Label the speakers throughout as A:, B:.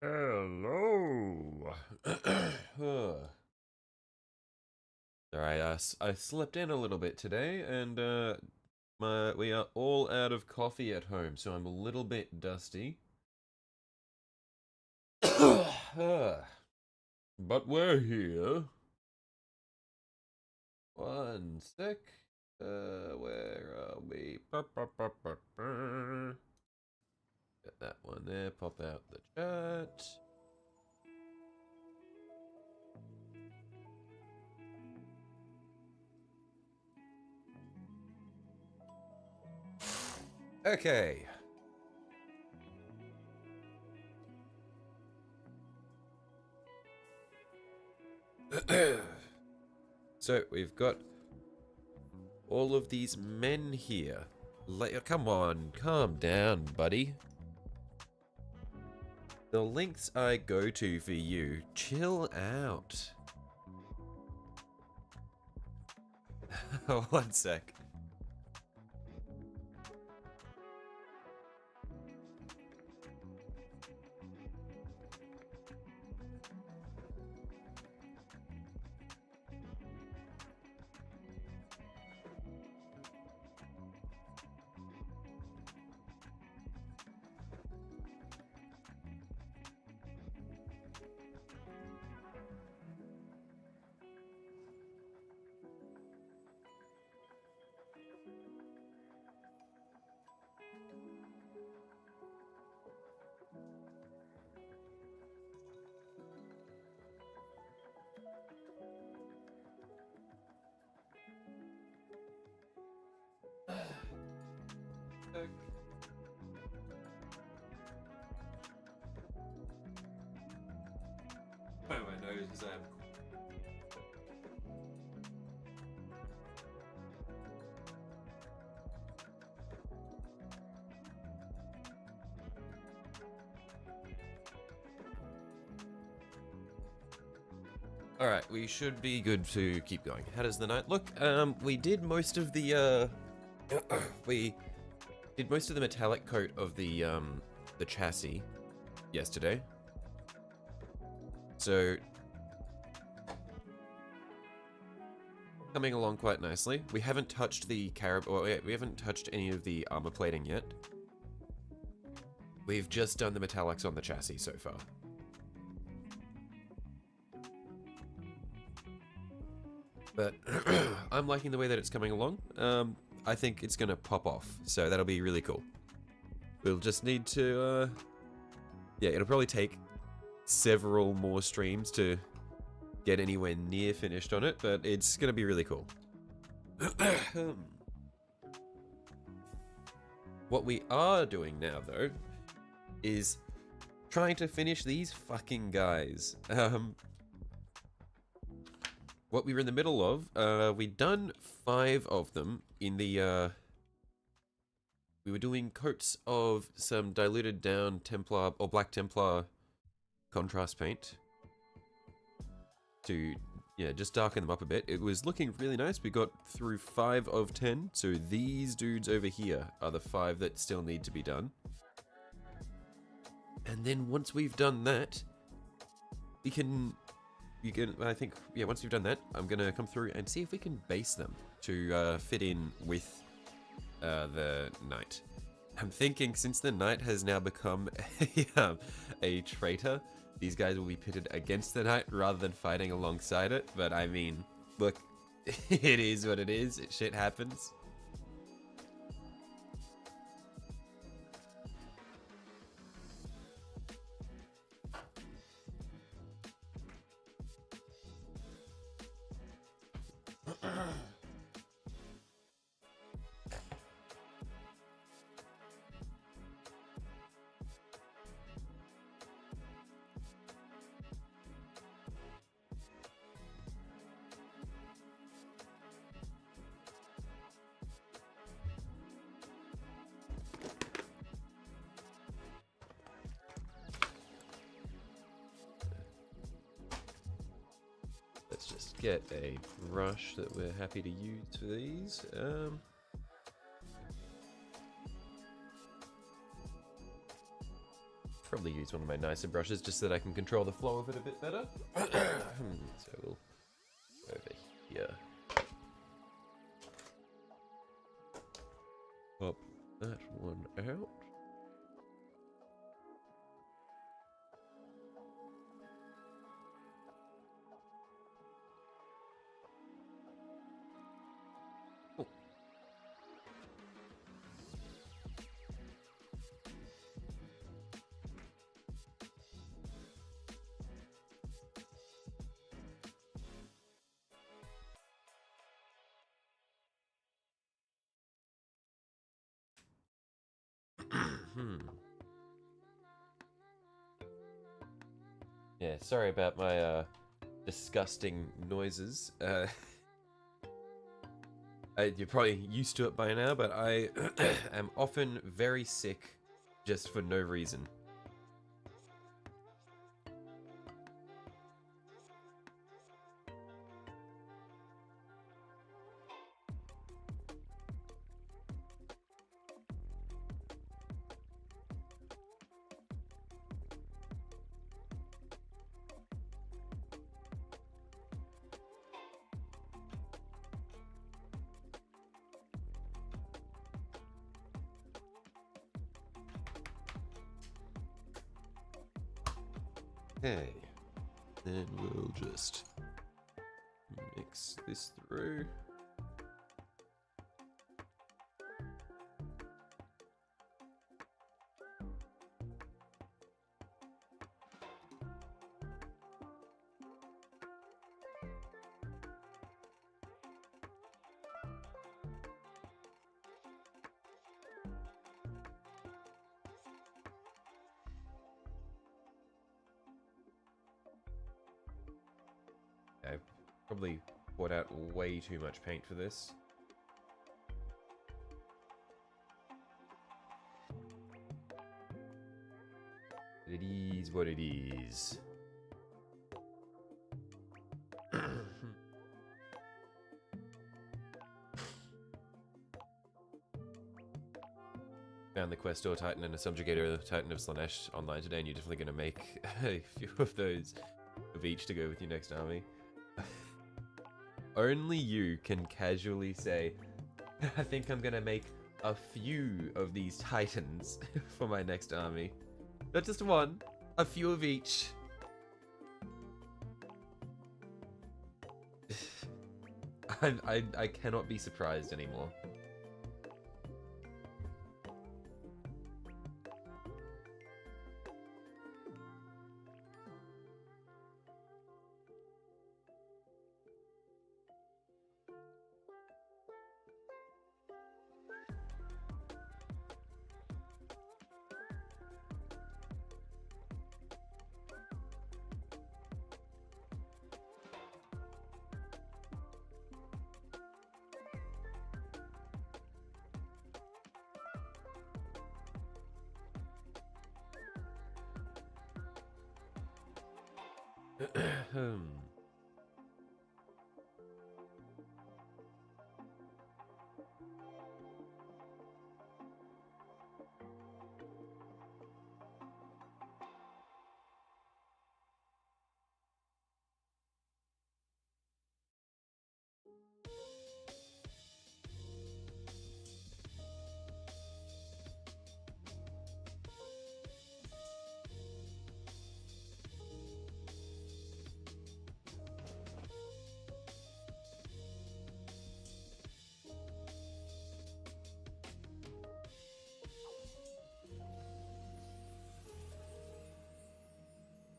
A: Hello. Sorry, I slept in a little bit today, and we are all out of coffee at home, so I'm a little bit dusty. But we're here. One sec. Where are we? Get that one there. Pop out the chat. Okay. So we've got all of these men here. Come on, calm down, buddy. The links I go to for you, chill out. One sec. Oh, my nose is Alright, we should be good to keep going. How does the night look? We did most of the we did most of the metallic coat of the chassis yesterday. So coming along quite nicely. We haven't touched the we haven't touched any of the armor plating yet. We've just done the metallics on the chassis so far. But I'm liking the way that it's coming along. I think it's gonna pop off, so that'll be really cool. We'll just need to, yeah, it'll probably take several more streams to get anywhere near finished on it, but it's gonna be really cool. What we are doing now, though, is trying to finish these fucking guys. What we were in the middle of, we'd done 5 of them in the, we were doing coats of some diluted down Templar, or Black Templar contrast paint to, yeah, just darken them up a bit. It was looking really nice. We got through 5 of 10, so these dudes over here are the 5 that still need to be done. And then once we've done that, I think, yeah, once we've done that, I'm going to come through and see if we can base them to fit in with the knight. I'm thinking since the knight has now become a traitor, these guys will be pitted against the knight rather than fighting alongside it. But I mean, look, it is what it is. Shit happens. Let's just get a brush that we're happy to use for these. Probably use one of my nicer brushes just so that I can control the flow of it a bit better. So we'll go over here. Pop that one out. Yeah, sorry about my disgusting noises. You're probably used to it by now, but I am often very sick just for no reason. Okay, then we'll just mix this through. I've probably poured out way too much paint for this. It is what it is. Found the Questor Titan and a Subjugator of the Titan of Slanesh online today, and you're definitely going to make a few of those of each to go with your next army. Only you can casually say, I think I'm going to make a few of these Titans for my next army. Not just one, a few of each. I cannot be surprised anymore.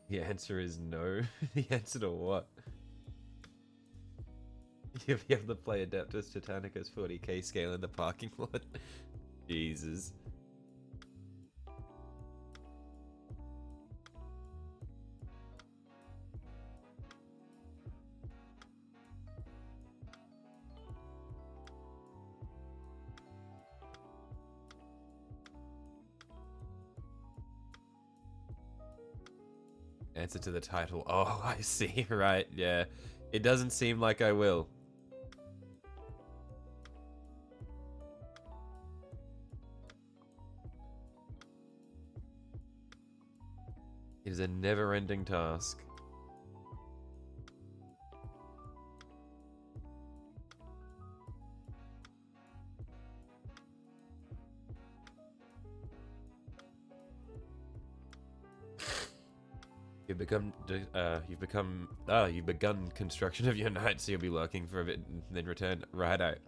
A: The answer is no. The answer to what? If you have to play Adeptus Titanicus 40k scale in the parking lot. Jesus. Answer to the title. Oh, I see. Right, yeah. It doesn't seem like I will. It is a never-ending task. You've begun construction of your knight, so you'll be lurking for a bit and then return. Right out.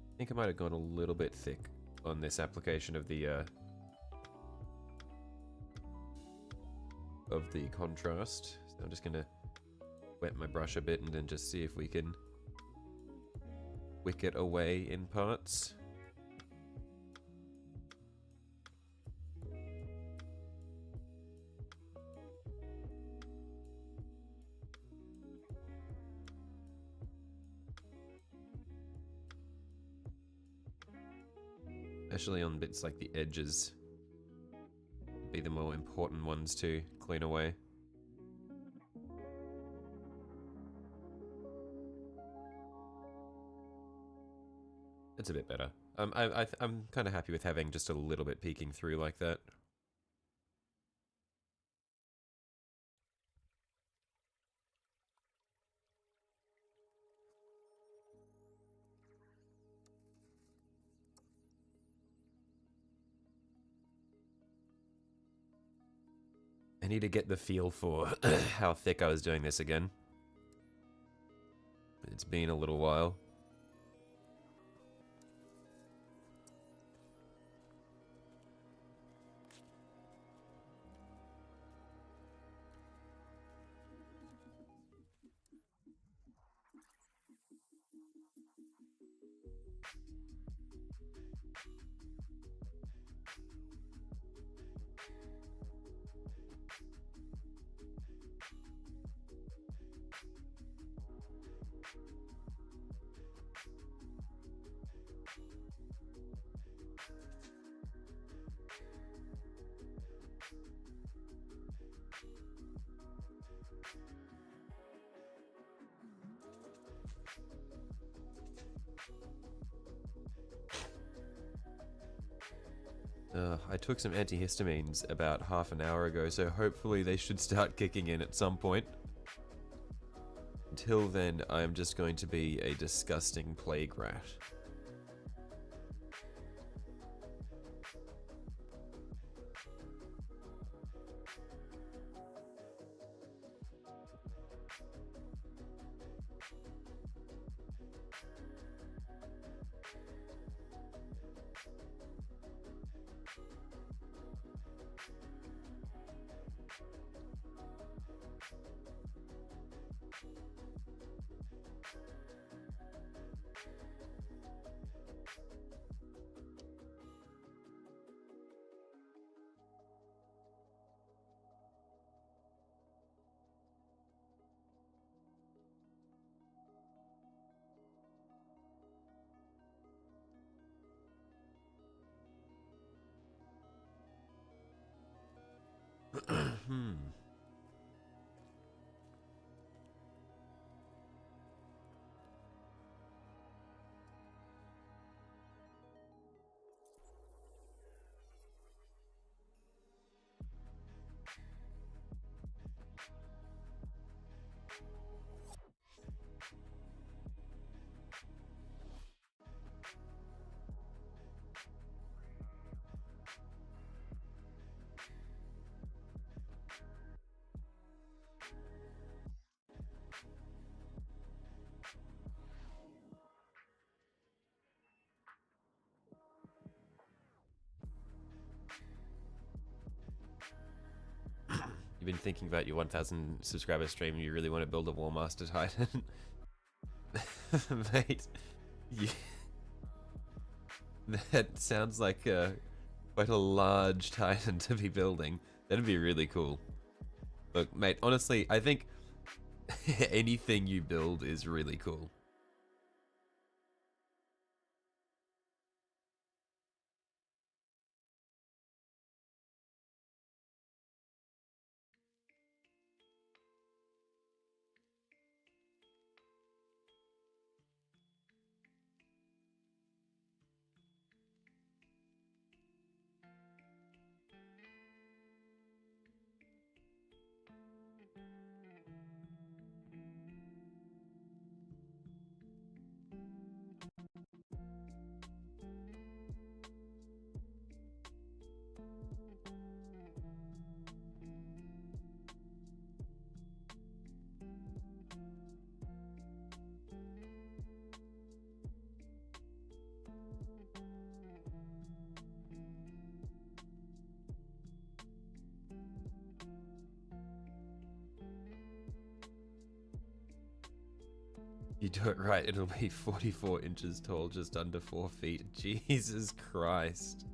A: I think I might have gone a little bit thick on this application of the contrast. So I'm just gonna wet my brush a bit and then just see if we can wick it away in parts. Especially on bits like the edges, be the more important ones to clean away. It's a bit better. I'm kind of happy with having just a little bit peeking through like that. I need to get the feel for how thick I was doing this again. It's been a little while. I took some antihistamines about half an hour ago, so hopefully they should start kicking in at some point. Until then, I'm just going to be a disgusting plague rat. You've been thinking about your 1,000 subscriber stream and you really want to build a War Master Titan? Mate, that sounds like quite a large Titan to be building. That'd be really cool. Look, mate, honestly, I think anything you build is really cool. You do it right, it'll be 44 inches tall, just under 4 feet. Jesus Christ.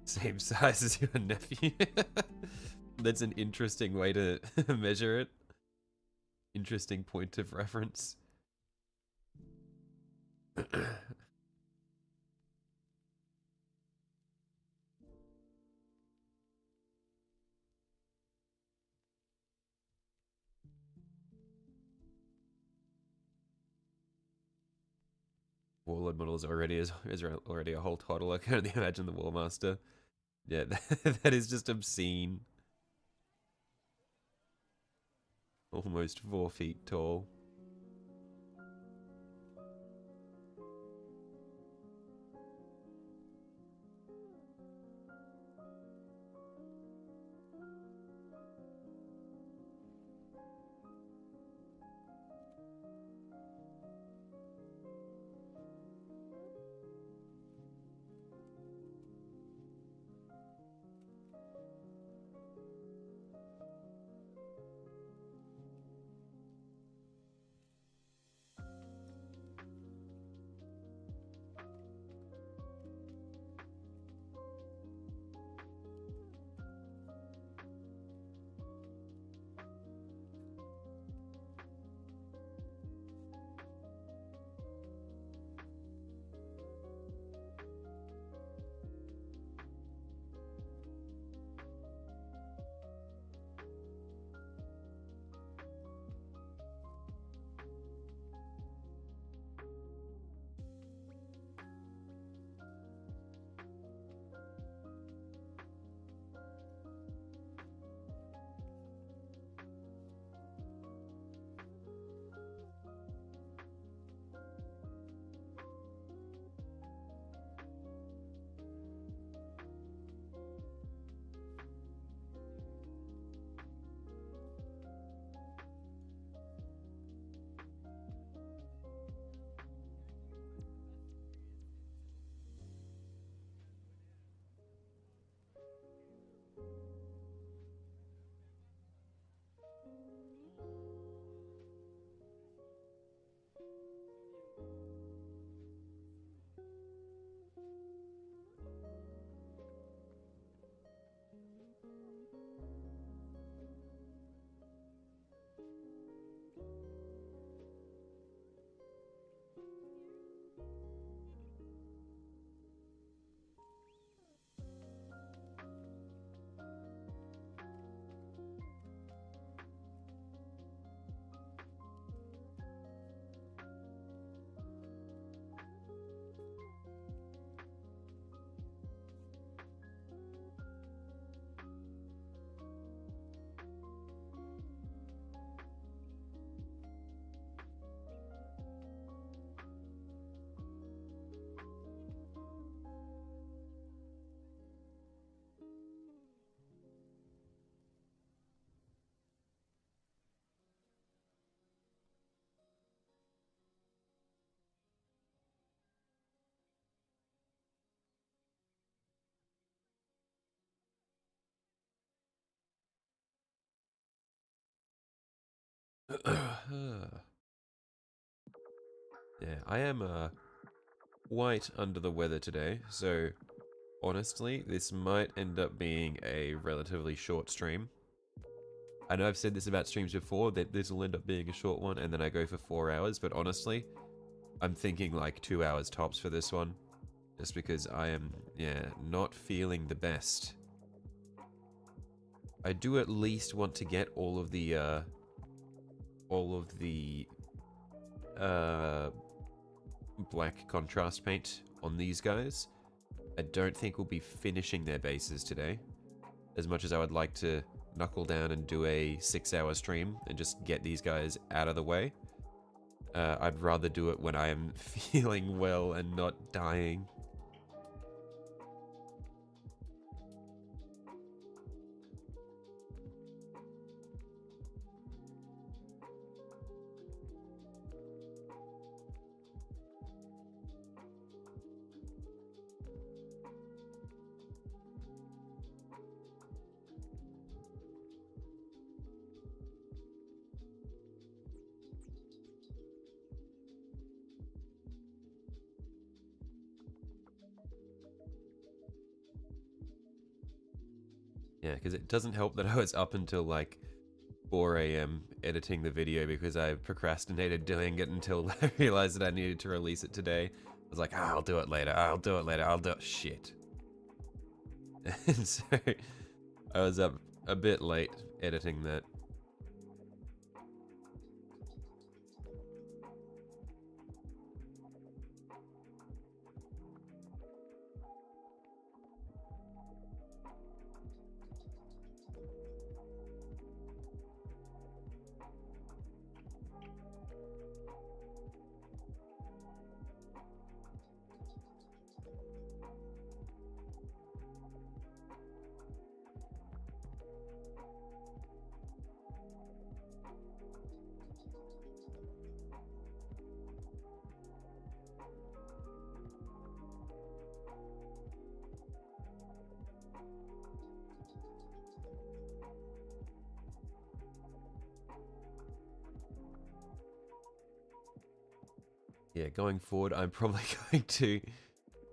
A: Same size as your nephew. That's an interesting way to measure it. Interesting point of reference. Warlord model is already already a whole toddler. I can only imagine the Warmaster. Yeah, that is just obscene. Almost 4 feet tall. Yeah, I am quite under the weather today, so honestly, this might end up being a relatively short stream. I know I've said this about streams before, that this will end up being a short one, and then I go for 4 hours, but honestly, I'm thinking like 2 hours tops for this one. Just because I am, yeah, not feeling the best. I do at least want to get all of the black contrast paint on these guys. I don't think we'll be finishing their bases today, as much as I would like to knuckle down and do a 6-hour stream and just get these guys out of the way. I'd rather do it when I am feeling well and not dying. Yeah, because it doesn't help that I was up until like 4 a.m. editing the video because I procrastinated doing it until I realized that I needed to release it today. I was like, oh, I'll do it later, I'll do it later, I'll do it. Shit. And so I was up a bit late editing that. Yeah, going forward, I'm probably going to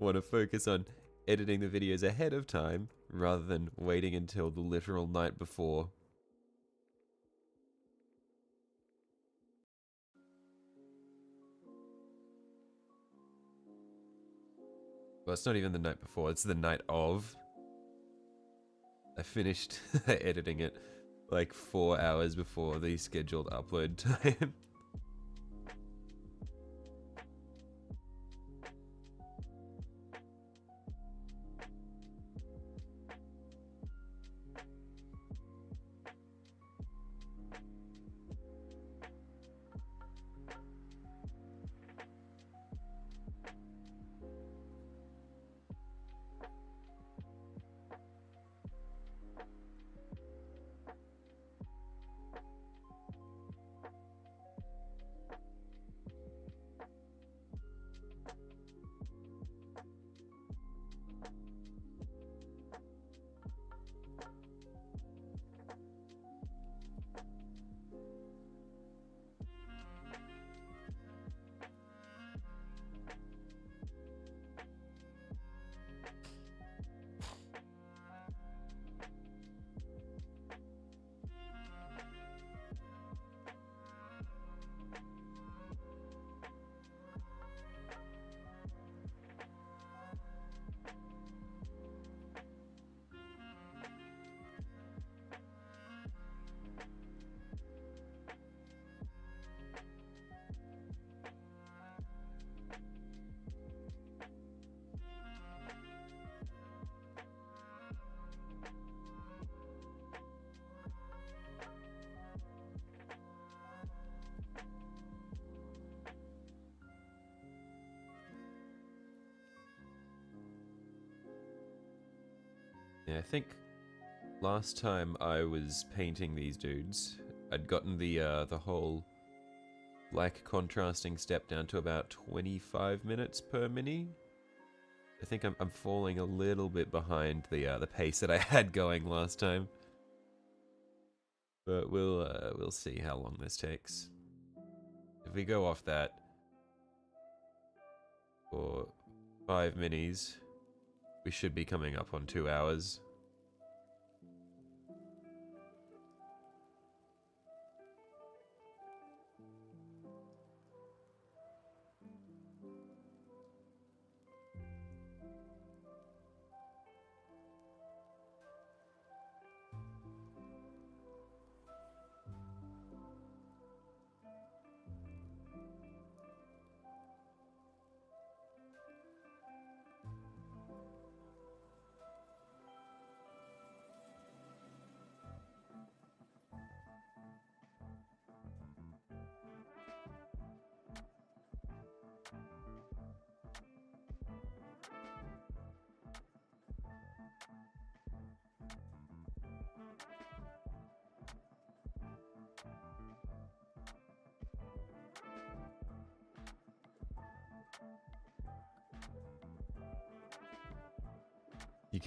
A: want to focus on editing the videos ahead of time rather than waiting until the literal night before. Well, it's not even the night before, it's the night of. I finished editing it like 4 hours before the scheduled upload time. Yeah, I think last time I was painting these dudes, I'd gotten the whole black contrasting step down to about 25 minutes per mini. I think I'm falling a little bit behind the pace that I had going last time, but we'll see how long this takes. If we go off that for 5 minis, we should be coming up on 2 hours.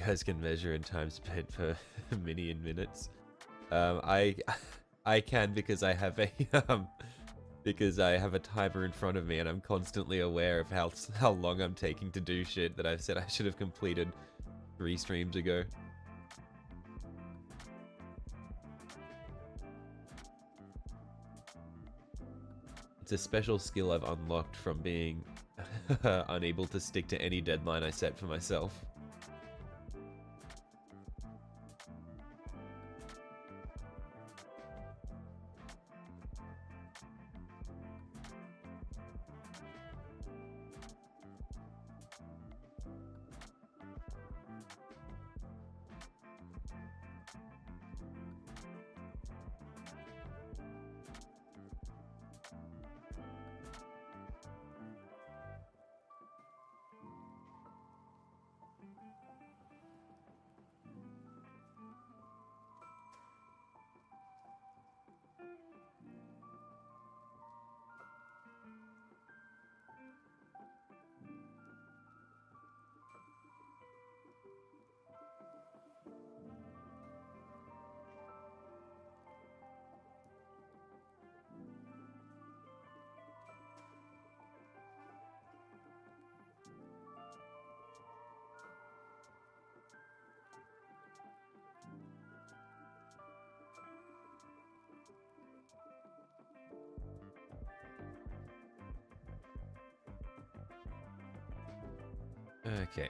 A: guys can measure in time spent per minion minutes. I I can because I have a because I have a timer in front of me and I'm constantly aware of how long I'm taking to do shit that I've said I should have completed 3 streams ago. It's a special skill I've unlocked from being unable to stick to any deadline I set for myself. Okay.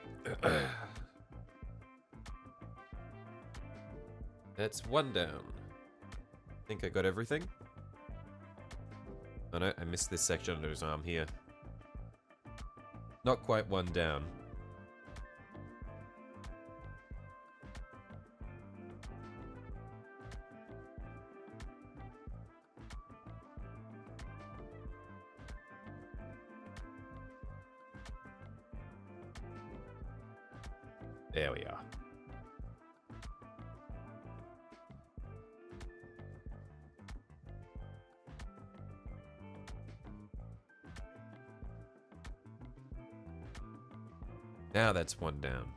A: That's 1 down. Think I got everything? Oh no, I missed this section under his arm here. Not quite 1 down. There we are. Now that's 1 down.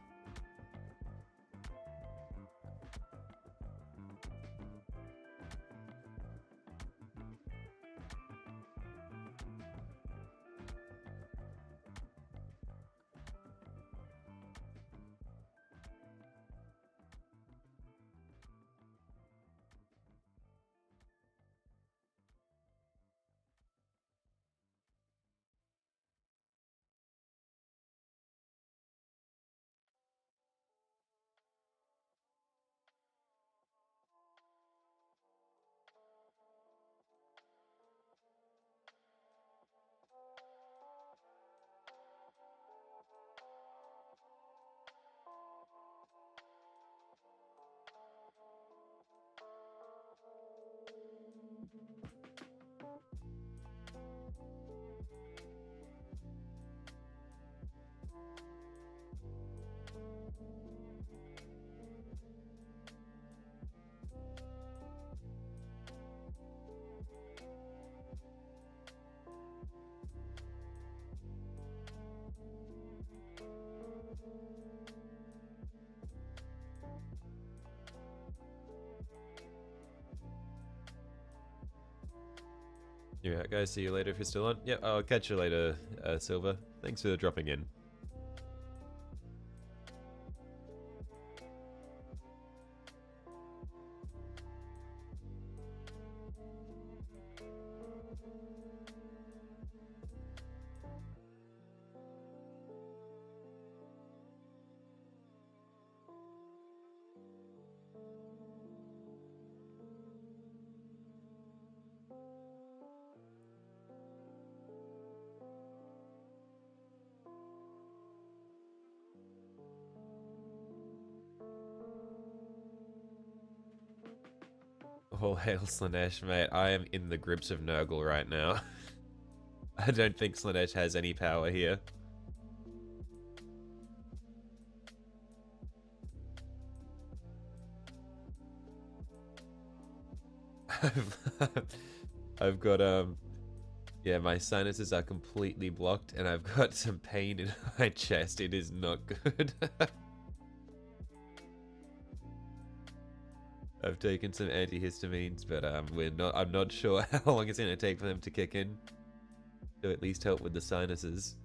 A: You're out, guys. See you later if you're still on. Yeah, I'll catch you later, Silver. Thanks for dropping in. All hail Slanesh, mate. I am in the grips of Nurgle right now. I don't think Slanesh has any power here. I've got, yeah, my sinuses are completely blocked and I've got some pain in my chest. It is not good. I've taken some antihistamines, but I'm not sure how long it's gonna take for them to kick in to at least help with the sinuses.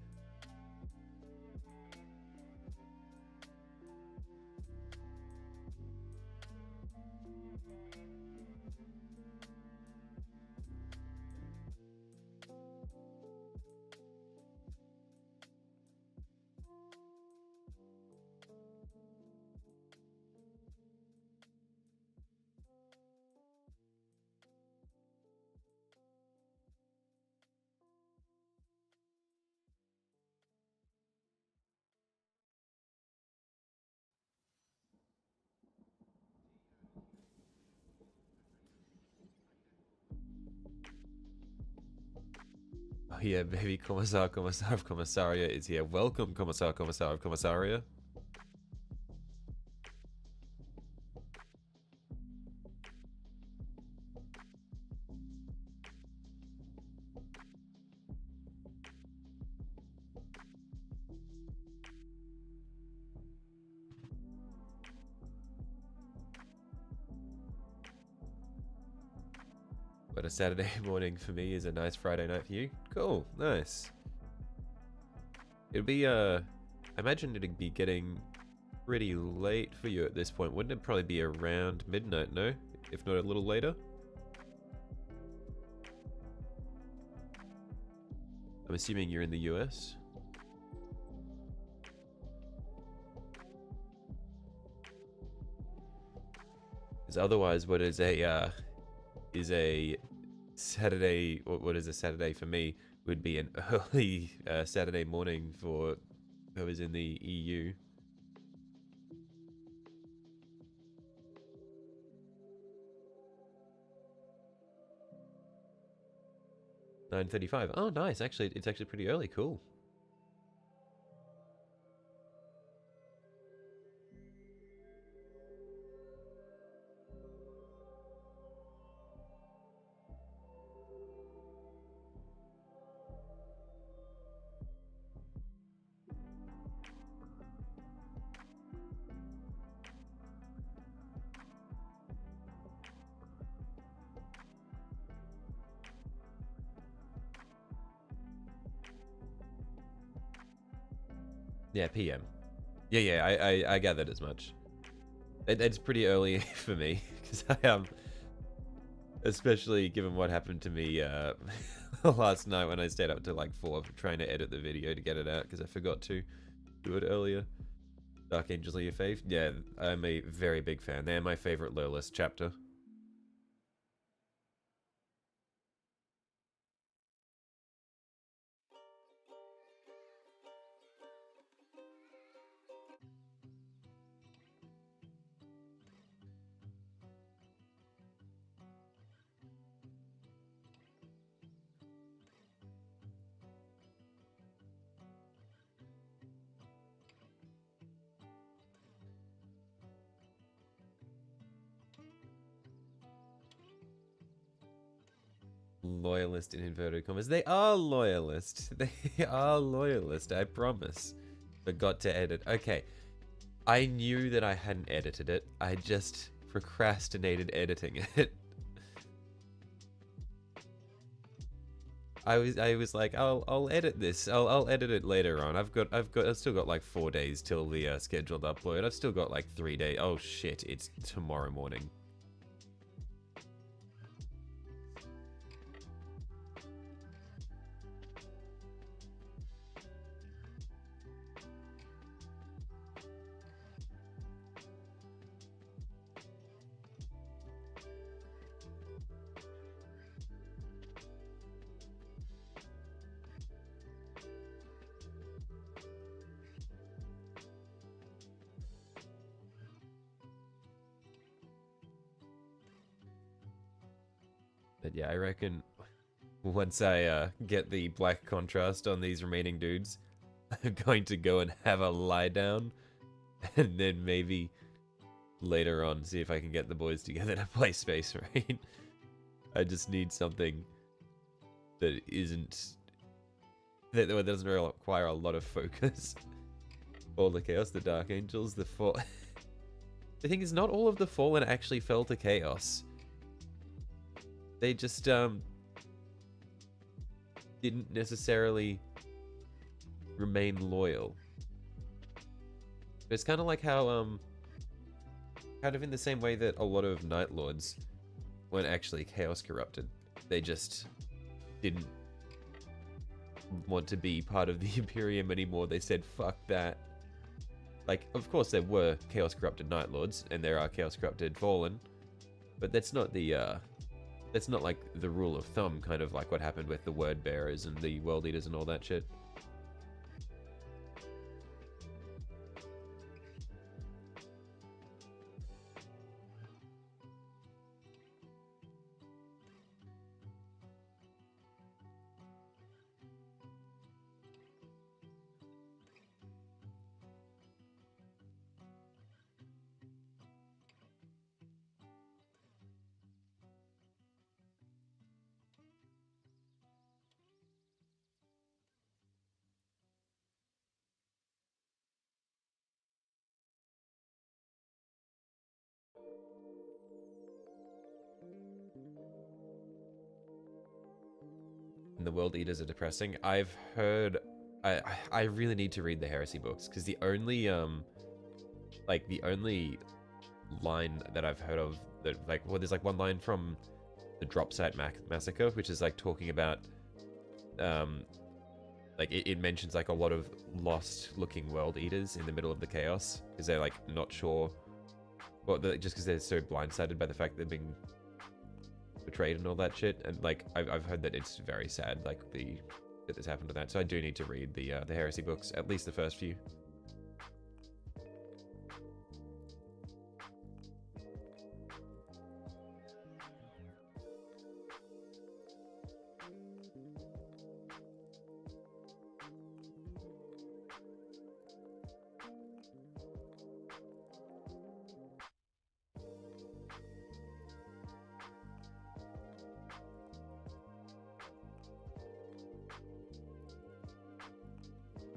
A: Oh yeah, baby Commissar of Commissaria is here. Welcome, Commissar of Commissaria. But a Saturday morning for me is a nice Friday night for you. Cool, nice. It'd be I imagine it'd be getting pretty late for you at this point. Wouldn't it probably be around midnight, no? If not a little later? I'm assuming you're in the US. Because otherwise, what is a Saturday? What is a Saturday for me? Would be an early Saturday morning for whoever's in the EU. $9:35. Oh, nice. Actually, it's actually pretty early. Cool. Yeah, PM. Yeah, I gathered as much. It's pretty early for me, because I especially given what happened to me last night when I stayed up till like 4 trying to edit the video to get it out, because I forgot to do it earlier. Dark Angels are your fave? Yeah, I'm a very big fan. They're my favorite Loyalist chapter. Loyalist in inverted commas. They are loyalist. They are loyalist, I promise. Forgot to edit. Okay. I knew that I hadn't edited it. I just procrastinated editing it. I was like, I'll edit this. I'll edit it later on. I've still got like 4 days till the scheduled upload. I've still got like 3 days. Oh shit, it's tomorrow morning. But yeah, I reckon once I get the black contrast on these remaining dudes, I'm going to go and have a lie down, and then maybe later on see if I can get the boys together to play Space Marine. I just need something that doesn't require a lot of focus. All the Chaos, the Dark Angels, the four. The thing is, not all of the Fallen actually fell to chaos. They just didn't necessarily remain loyal. It's kind of like how kind of in the same way that a lot of Night Lords weren't actually chaos corrupted. They just didn't want to be part of the Imperium anymore. They said, fuck that. Like, of course there were chaos corrupted Night Lords, and there are chaos corrupted Fallen, but that's not the, that's not like the rule of thumb, kind of like what happened with the Word Bearers and the World Eaters and all that shit. And the World Eaters are depressing. I've heard... I really need to read the Heresy books, because the only, like, the only line that I've heard of that, like, well, there's, like, one line from the Drop Site Massacre, which is, like, talking about, like, it mentions, like, a lot of lost-looking World Eaters in the middle of the chaos, because they're, like, not sure... Well, just because they're so blindsided by the fact that they're being betrayed and all that shit, and like I've heard that it's very sad, like that this happened to that. So I do need to read the Heresy books, at least the first few.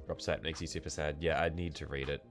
A: Drop Sat makes you super sad. Yeah, I need to read it.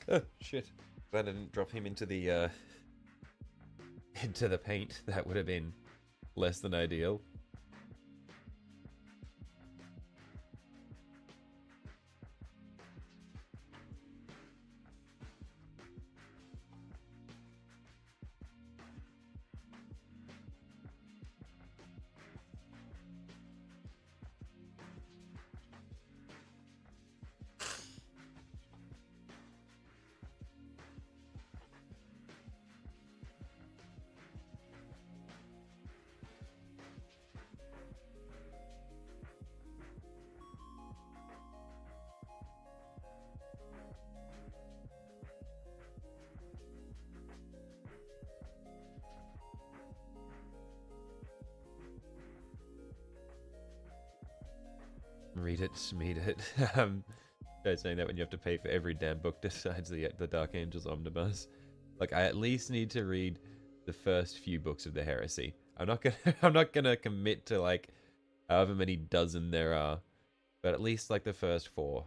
A: Oh, shit. Glad I didn't drop him into the paint. That would have been less than ideal. Read it, meet it. Don't saying that when you have to pay for every damn book besides the Dark Angels Omnibus. Like, I at least need to read the first few books of the Heresy. I'm not gonna I'm not gonna commit to like however many dozen there are, but at least like the first 4.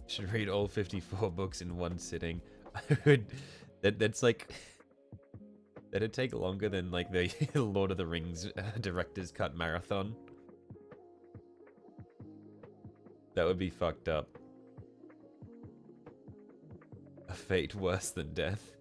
A: Should read all 54 books in one sitting. I would. That's like. That'd take longer than like the Lord of the Rings director's cut marathon. That would be fucked up. A fate worse than death.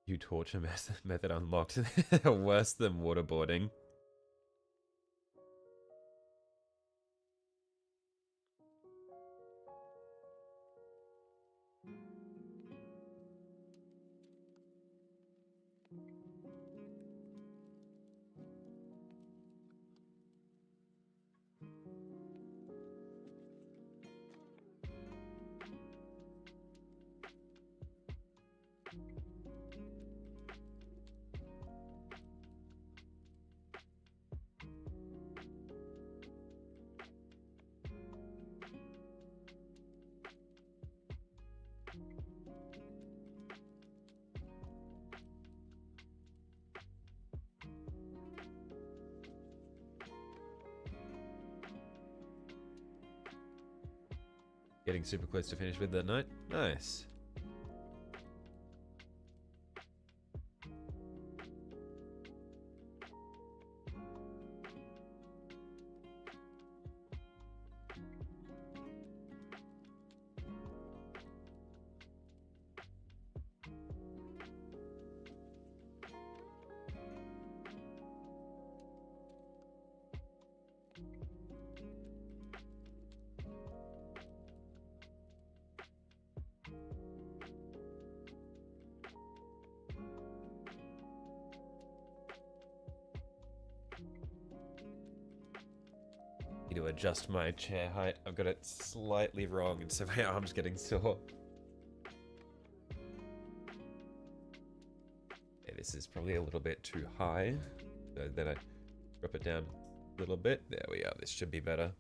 A: You torture method unlocked. Worse than waterboarding. Getting super close to finish with that night. Nice. Need to adjust my chair height. I've got it slightly wrong, and so my arm's getting sore. Okay, this is probably a little bit too high. So then I drop it down a little bit. There we are. This should be better.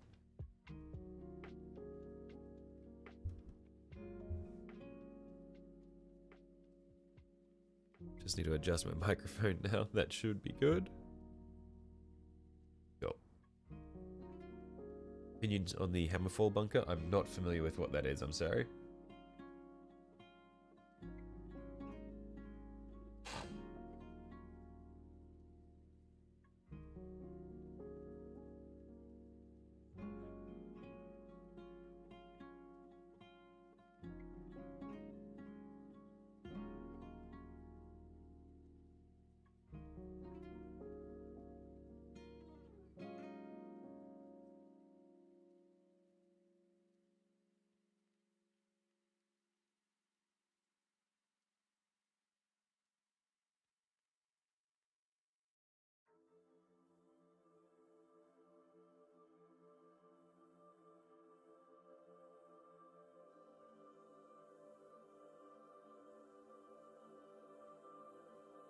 A: Just need to adjust my microphone now. That should be good. Cool. Opinions on the Hammerfall bunker? I'm not familiar with what that is, I'm sorry.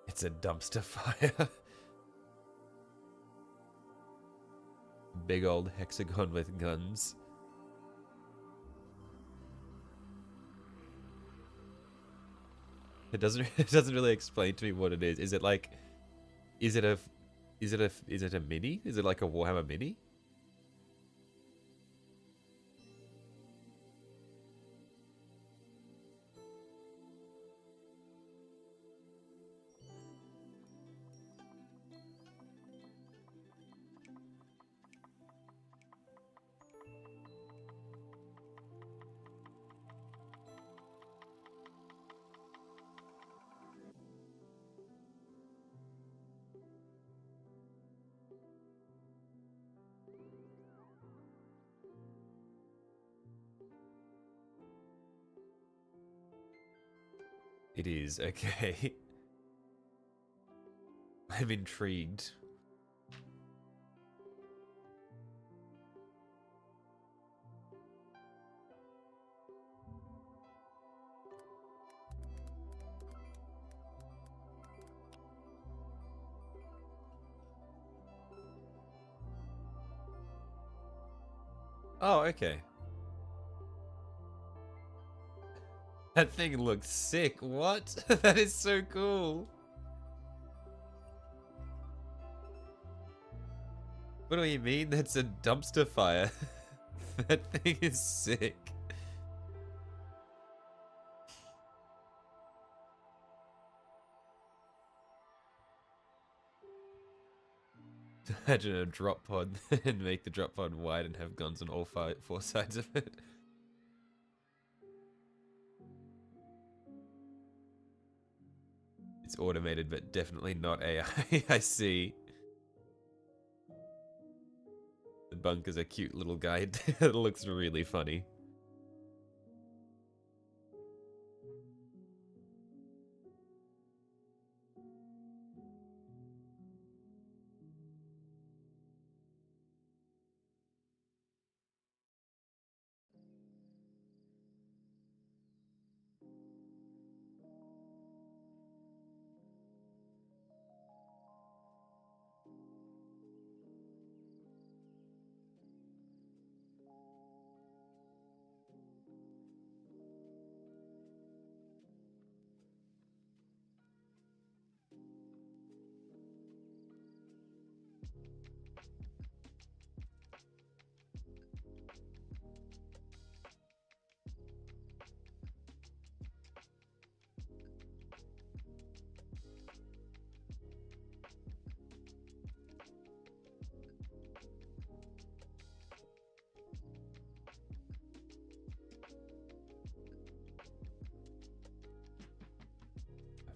A: It's a dumpster fire. Big old hexagon with guns. It doesn't really explain to me what it is. Is it like is it a mini? Is it like a Warhammer mini? It is, okay. I'm intrigued. Oh, okay. That thing looks sick. What? That is so cool. What do you mean? That's a dumpster fire. That thing is sick. Imagine a drop pod and make the drop pod wide and have guns on all four sides of it. It's automated, but definitely not AI. I see. The bunker's a cute little guy. It looks really funny.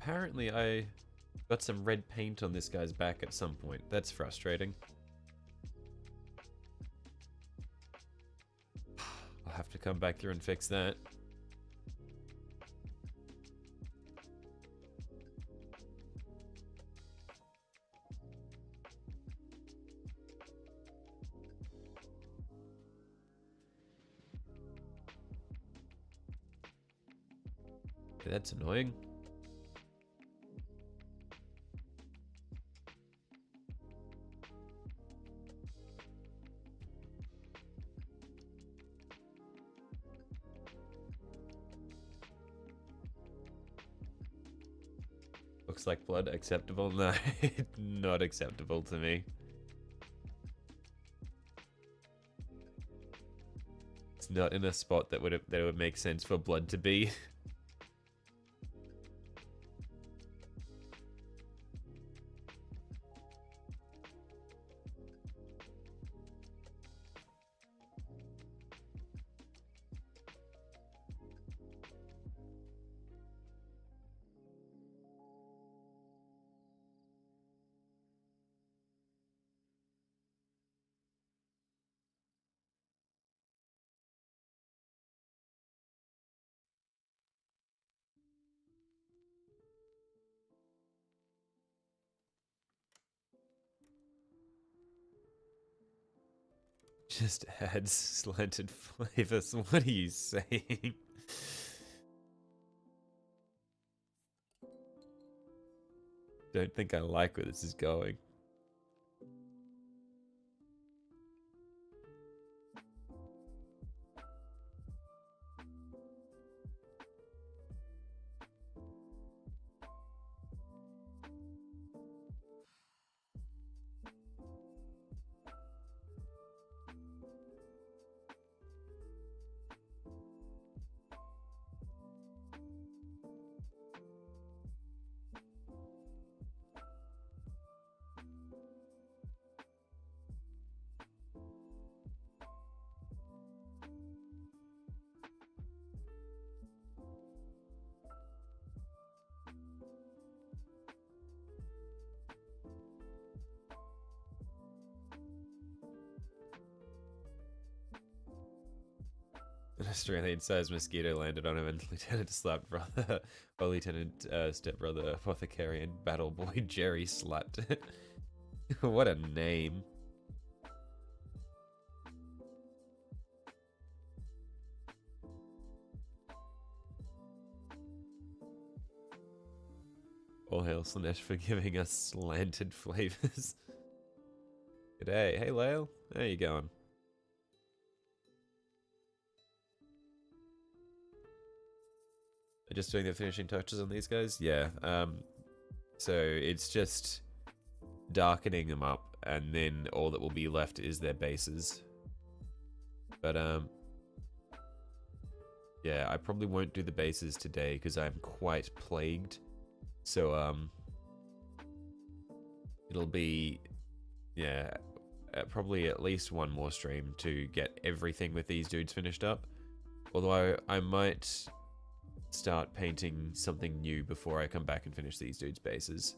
A: Apparently I got some red paint on this guy's back at some point. That's frustrating. I'll have to come back through and fix that. That's annoying. Looks like blood. Acceptable? No, not acceptable to me. It's not in a spot that would make sense for blood to be. Just adds slanted flavors. What are you saying? Don't think I like where this is going. An Australian-sized mosquito landed on him, and Lieutenant Slapbrother, or Lieutenant Stepbrother Apothecary and Battle Boy Jerry slapped it. What a name. All hail Slanesh for giving us slanted flavors. G'day. Hey, Lale. How you going? Just doing the finishing touches on these guys. Yeah. So it's just darkening them up, and then all that will be left is their bases. But yeah, I probably won't do the bases today because I'm quite plagued. So it'll be, yeah, probably at least one more stream to get everything with these dudes finished up. Although I might start painting something new before I come back and finish these dudes' bases.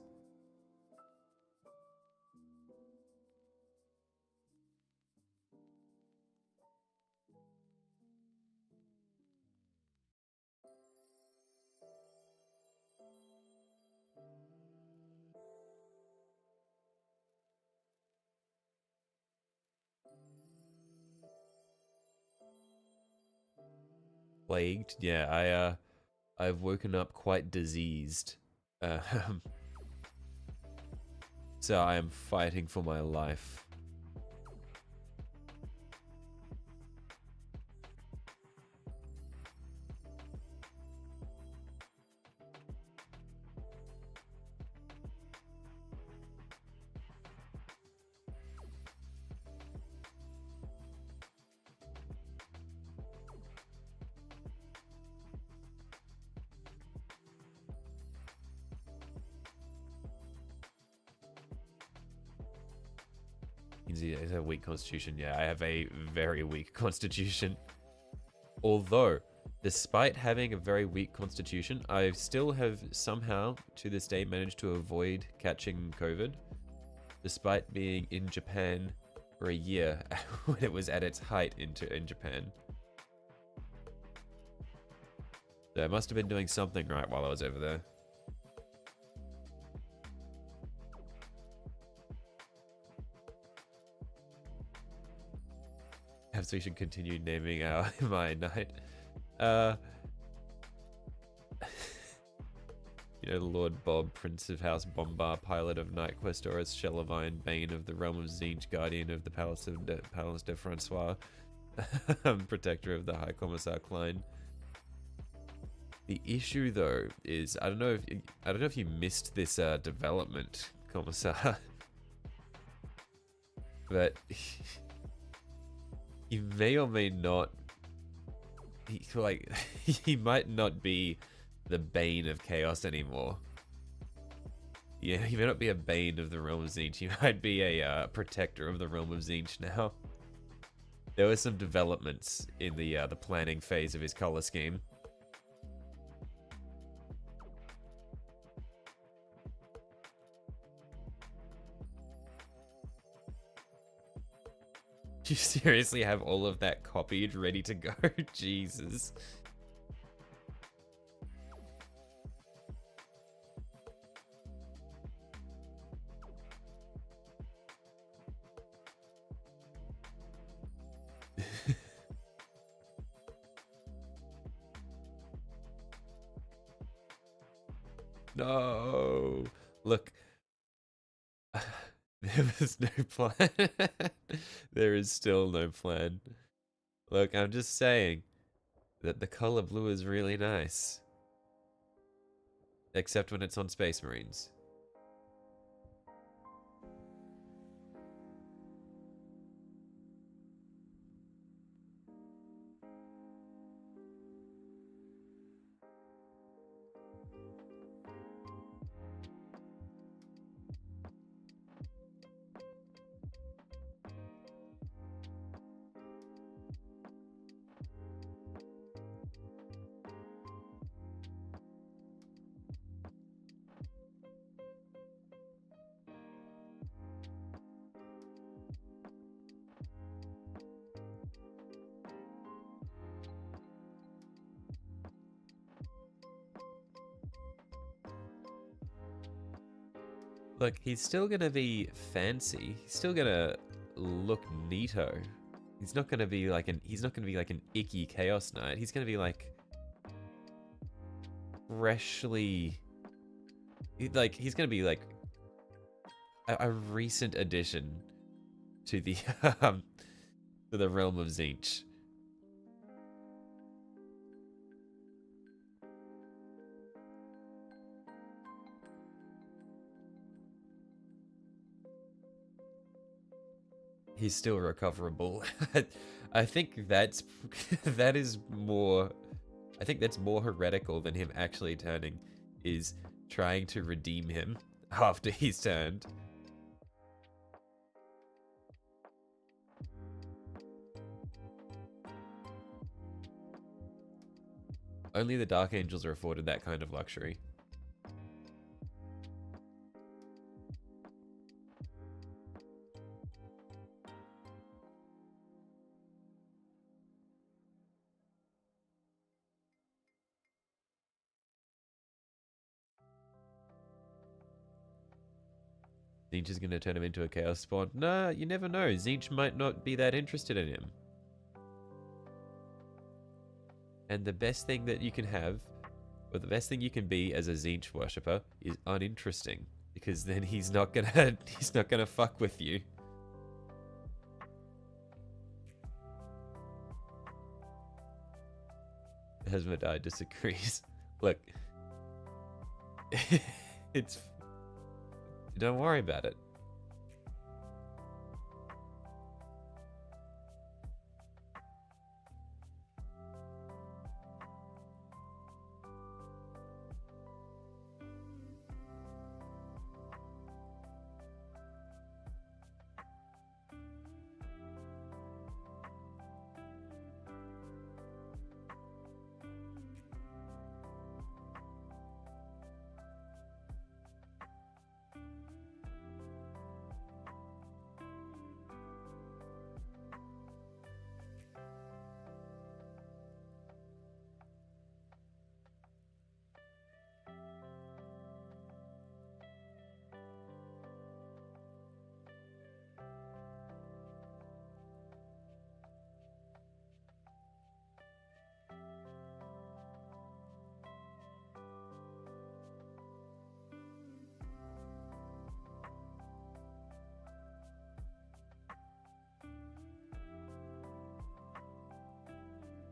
A: Plagued? Yeah, I've woken up quite diseased. So I am fighting for my life. It's a weak constitution. Yeah, I have a very weak constitution. Although, despite having a very weak constitution, I still have somehow, to this day, managed to avoid catching COVID, despite being in Japan for a year when it was at its height in Japan. So I must have been doing something right while I was over there. Perhaps we should continue naming our my knight. You know, Lord Bob, Prince of House Bombar, Pilot of Night Quest, Oris Shellavine, Bane of the Realm of Zinj, Guardian of the Palace de Francois, Protector of the High Commissar Klein. The issue, though, is I don't know if you missed this development, Commissar, but he may or may not. He might not be the Bane of Chaos anymore. Yeah, he may not be a Bane of the Realm of Zinj. He might be a Protector of the Realm of Zinj now. There were some developments in the planning phase of his color scheme. You seriously have all of that copied, ready to go? Jesus. No. Look. There was no plan. There is still no plan. Look, I'm just saying that the color blue is really nice. Except when it's on Space Marines. Look, he's still gonna be fancy. He's still gonna look neato. He's not gonna be like an icky Chaos Knight. He's gonna be like freshly, he's gonna be like a recent addition to the to the Realm of Zinj. He's still recoverable. I think that's that is more. I think that's more heretical than him actually turning. Is trying to redeem him after he's turned. Only the Dark Angels are afforded that kind of luxury. Zinch is going to turn him into a Chaos Spawn. Nah, you never know. Zinch might not be that interested in him. And the best thing that you can have, or the best thing you can be as a Zinch worshipper, is uninteresting. Because then he's not gonna fuck with you. Asmodai disagrees. Look, it's. Don't worry about it.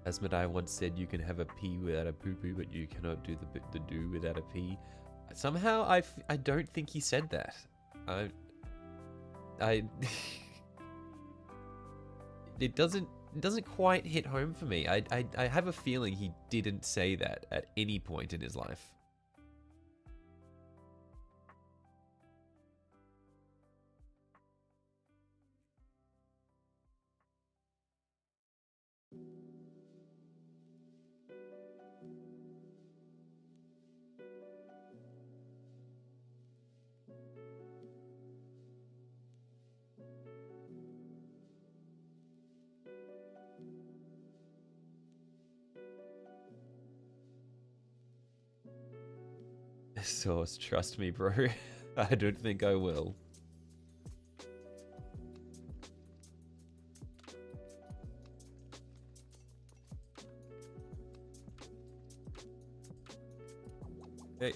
A: Asmodai once said you can have a pee without a poo-poo, but you cannot do the do without a pee. Somehow I don't think he said that. I it doesn't quite hit home for me. I have a feeling he didn't say that at any point in his life. Source, trust me, bro. I don't think I will. Okay.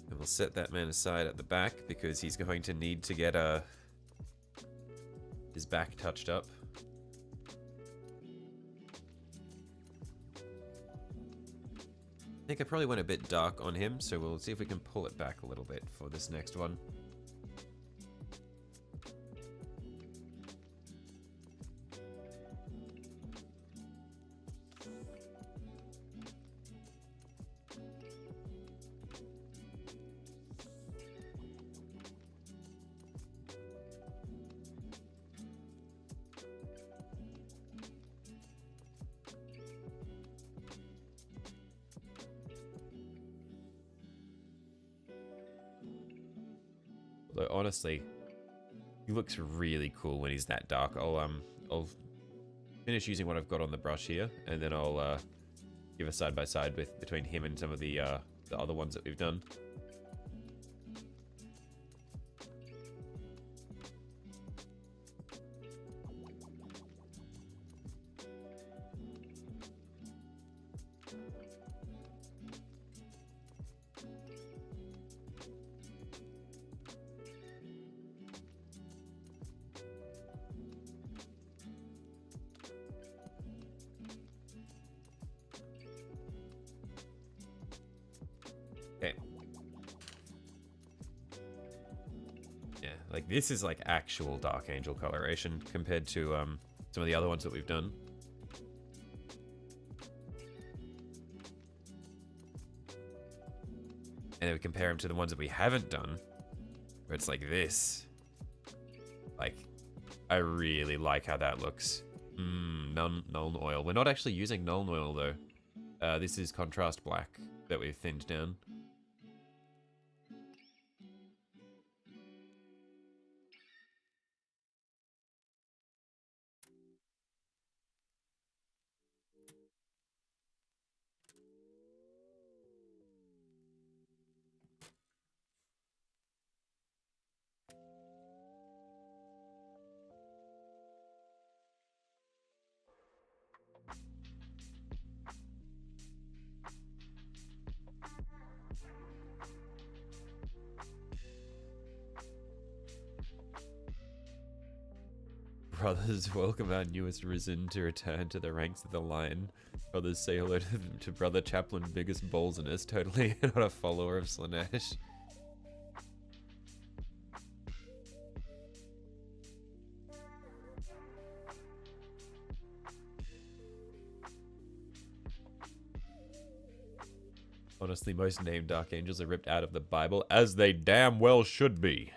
A: And we'll set that man aside at the back because he's going to need to get his back touched up. I think I probably went a bit dark on him, so we'll see if we can pull it back a little bit for this next one. Though honestly, he looks really cool when he's that dark. I'll finish using what I've got on the brush here, and then I'll give a side by side between him and some of the other ones that we've done. Okay. Like, this is like actual Dark Angel coloration compared to some of the other ones that we've done. And then we compare them to the ones that we haven't done, where it's like this. Like, I really like how that looks. Nuln oil. We're not actually using Nuln oil though. This is contrast black that we've thinned down. Brothers, welcome our newest risen to return to the ranks of the line. Brothers, say hello to Brother Chaplain, biggest balls in us. Totally not a follower of Slanesh. Honestly, most named Dark Angels are ripped out of the Bible, as they damn well should be.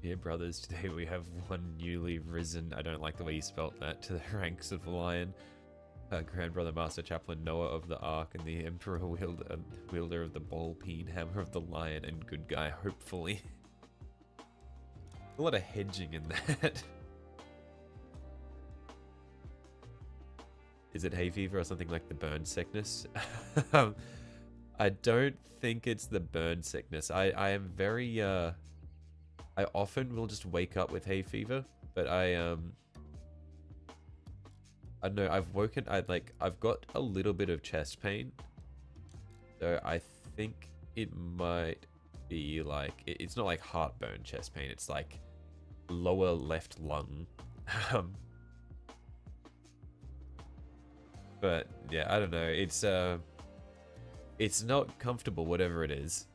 A: Yeah, brothers, today we have one newly risen, I don't like the way you spelt that, to the ranks of the lion. Grand Brother Master Chaplain Noah of the Ark and the Emperor wielder of the ball-peen hammer of the lion and good guy, hopefully. A lot of hedging in that. Is it hay fever or something like the burn sickness? I don't think it's the burn sickness. I am very, I often will just wake up with hay fever, but I don't know, I've got a little bit of chest pain. So I think it might be like, it's not like heartburn chest pain, it's like lower left lung. But yeah, I don't know, it's not comfortable, whatever it is.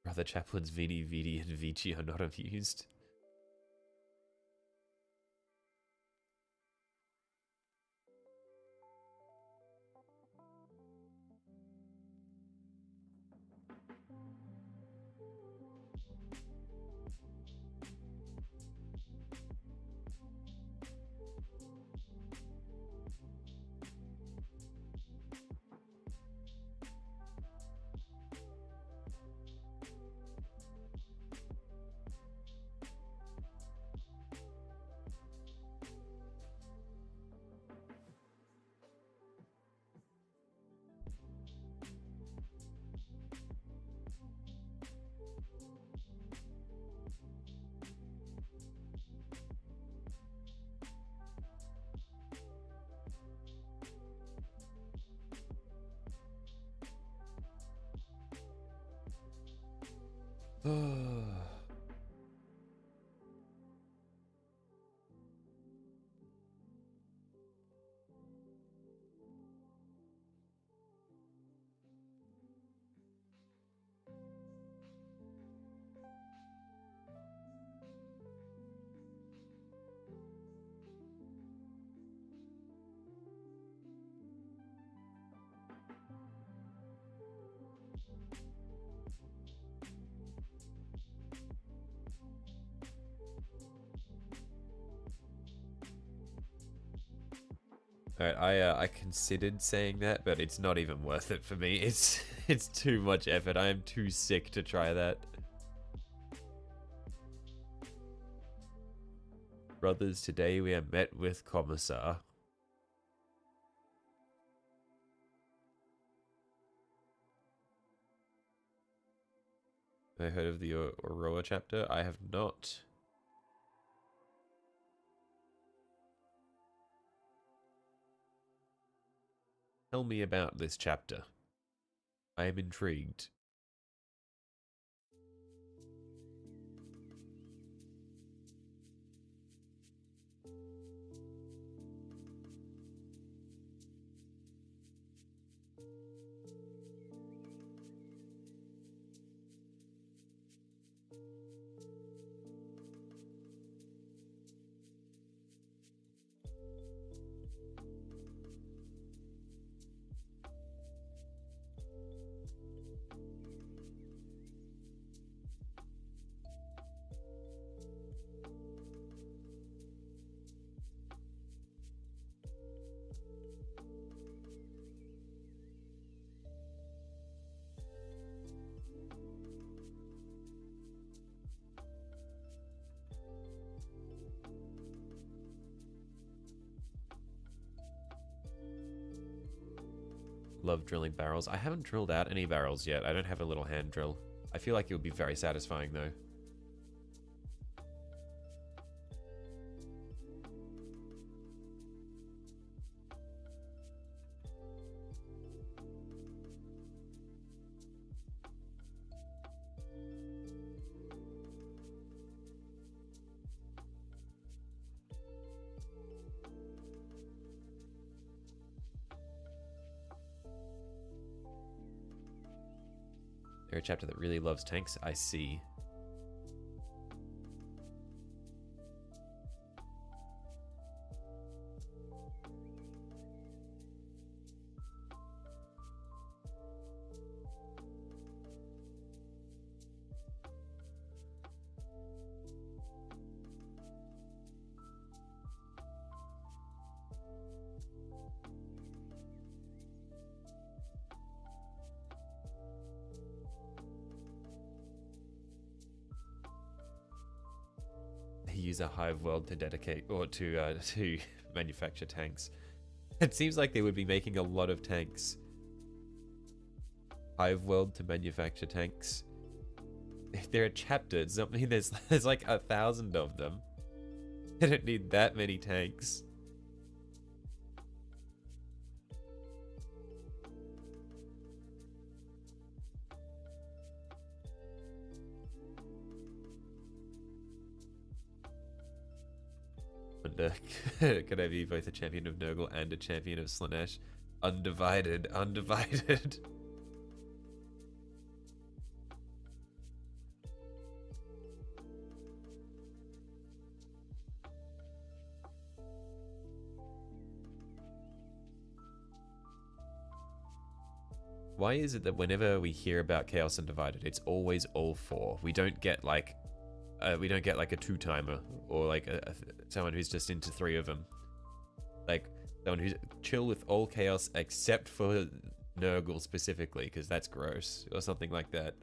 A: Brother Chaplin's Vini, Vidi, and Vici are not amused. Alright, I considered saying that, but it's not even worth it for me. It's too much effort. I am too sick to try that. Brothers, today we are met with Commissar. Have I heard of the Aurora chapter? I have not. Tell me about this chapter. I am intrigued. Love drilling barrels. I haven't drilled out any barrels yet. I don't have a little hand drill. I feel like it would be very satisfying though. You're a chapter that really loves tanks, I see. Use a hive world to dedicate or to manufacture tanks. It seems like they would be making a lot of tanks. Hive world to manufacture tanks. If they're a chapter, does that mean there's like 1,000 of them? They don't need that many tanks. Could I be both a champion of Nurgle and a champion of Slaanesh? Undivided, undivided. Why is it that whenever we hear about Chaos Undivided, it's always all four? We don't get like a two-timer or like someone who's just into 3 of them. Like someone who's chill with all chaos except for Nurgle specifically, because that's gross, or something like that.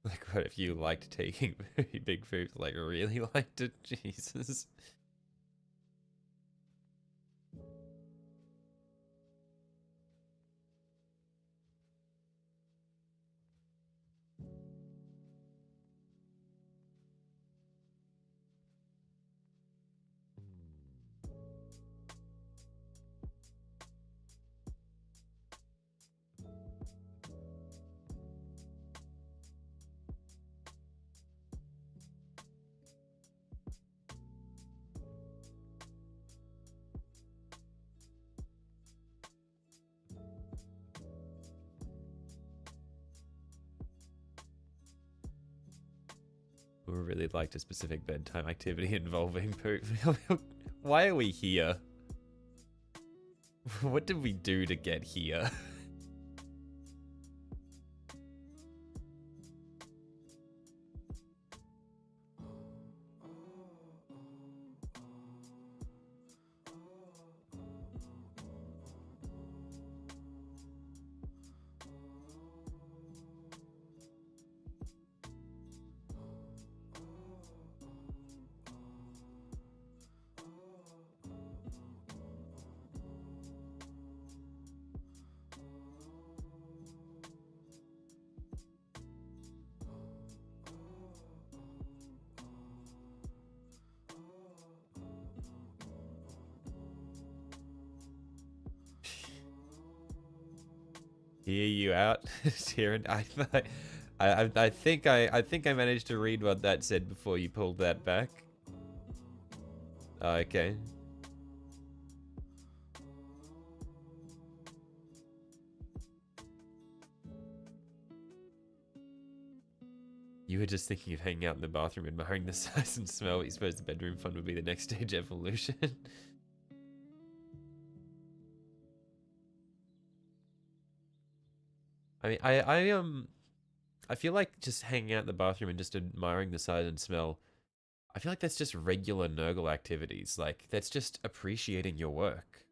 A: Like, what if you liked taking very big foods? Like, really liked it? Jesus. We really liked a specific bedtime activity involving poop. Why are we here? What did we do to get here? Hear you out, Tyrion. I think I managed to read what that said before you pulled that back. Okay. You were just thinking of hanging out in the bathroom and admiring the size and smell. You suppose the bedroom fun would be the next stage evolution. I mean, I feel like just hanging out in the bathroom and just admiring the size and smell. I feel like that's just regular Nurgle activities. Like, that's just appreciating your work.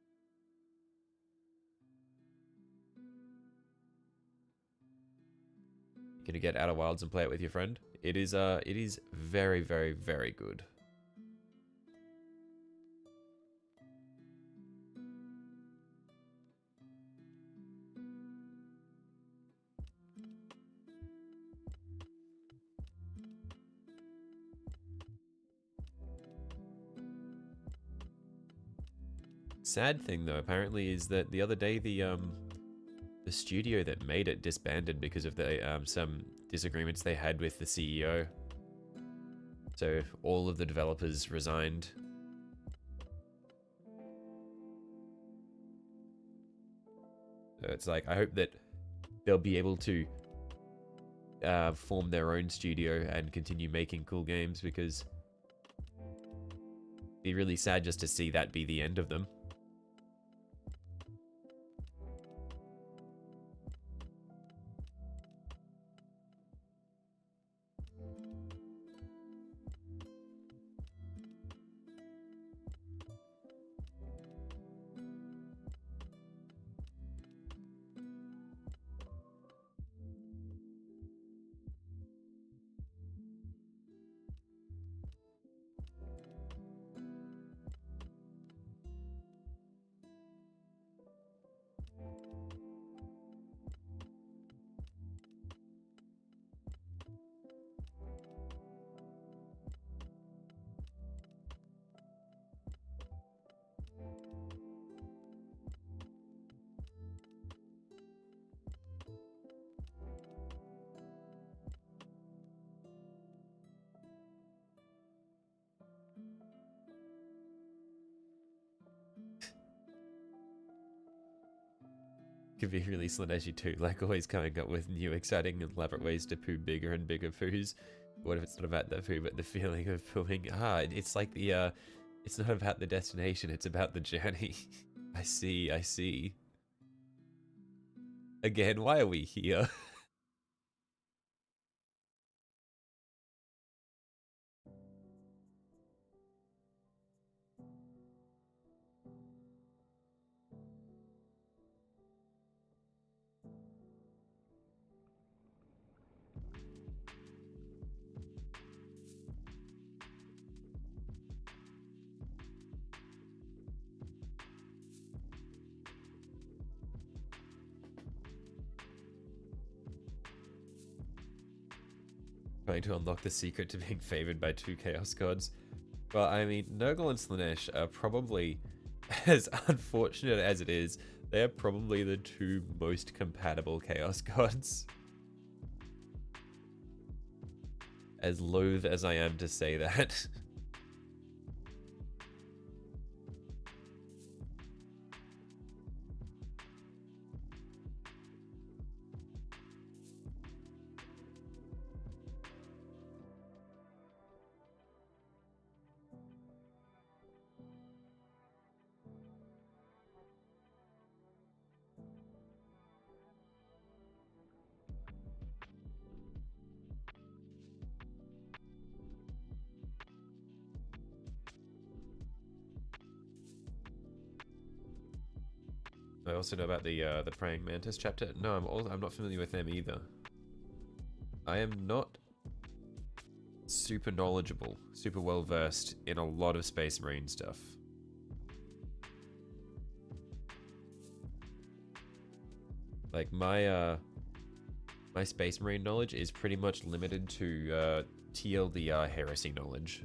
A: You're gonna get Outer Wilds and play it with your friend. It is very, very, very good. Sad thing though, apparently, is that the other day the the studio that made it disbanded because of the some disagreements they had with the CEO. So all of the developers resigned. So it's like, I hope that they'll be able to form their own studio and continue making cool games, because it'd be really sad just to see that be the end of them. Could be really Slaneshi too, like always coming up with new, exciting, and elaborate ways to poo bigger and bigger poos. What if it's not about the poo, but the feeling of pooing? It's like the, it's not about the destination, it's about the journey. I see, I see. Again, why are we here? Trying to unlock the secret to being favored by 2 Chaos Gods. Well, I mean, Nurgle and Slanesh are probably, as unfortunate as it is, they're probably the 2 most compatible Chaos Gods. As loath as I am to say that. I also know about the Praying Mantis chapter. No, I'm not familiar with them either. I am not super knowledgeable, super well versed in a lot of Space Marine stuff. Like my Space Marine knowledge is pretty much limited to TLDR heresy knowledge.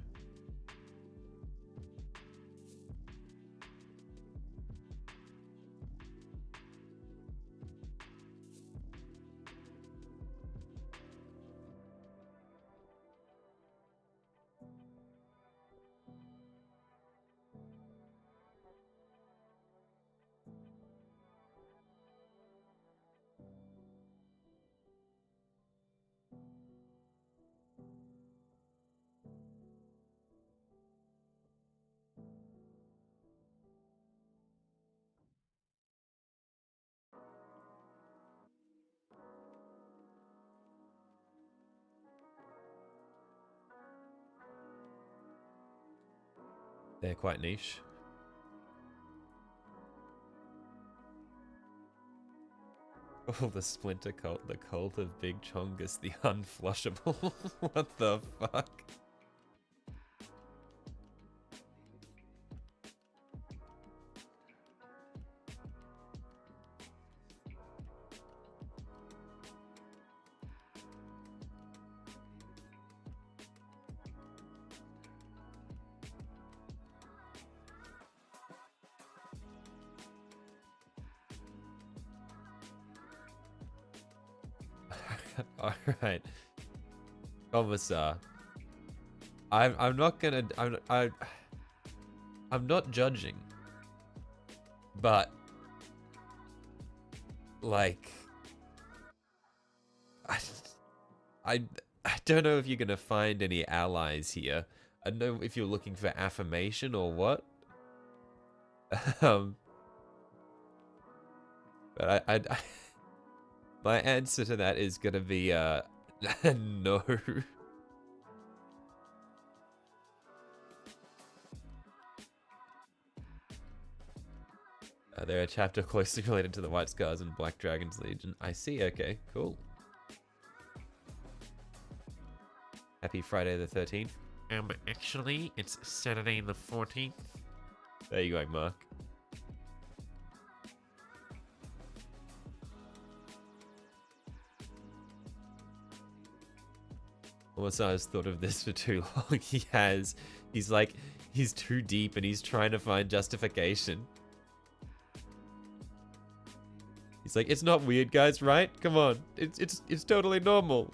A: They're quite niche. Oh, the Splinter Cult, the Cult of Big Chongus, the Unflushable. What the fuck? Alright. Commissar. I'm not gonna... I'm not judging. But... Like... I don't know if you're gonna find any allies here. I don't know if you're looking for affirmation or what. But my answer to that is gonna be no. They're a chapter closely related to the White Scars and Black Dragon's Legion. I see. Okay, cool. Happy Friday the 13th.
B: Actually, it's Saturday the 14th.
A: There you go, Mark. Has thought of this for too long. He's like, he's too deep and he's trying to find justification. He's like, it's not weird, guys, right? Come on, it's totally normal.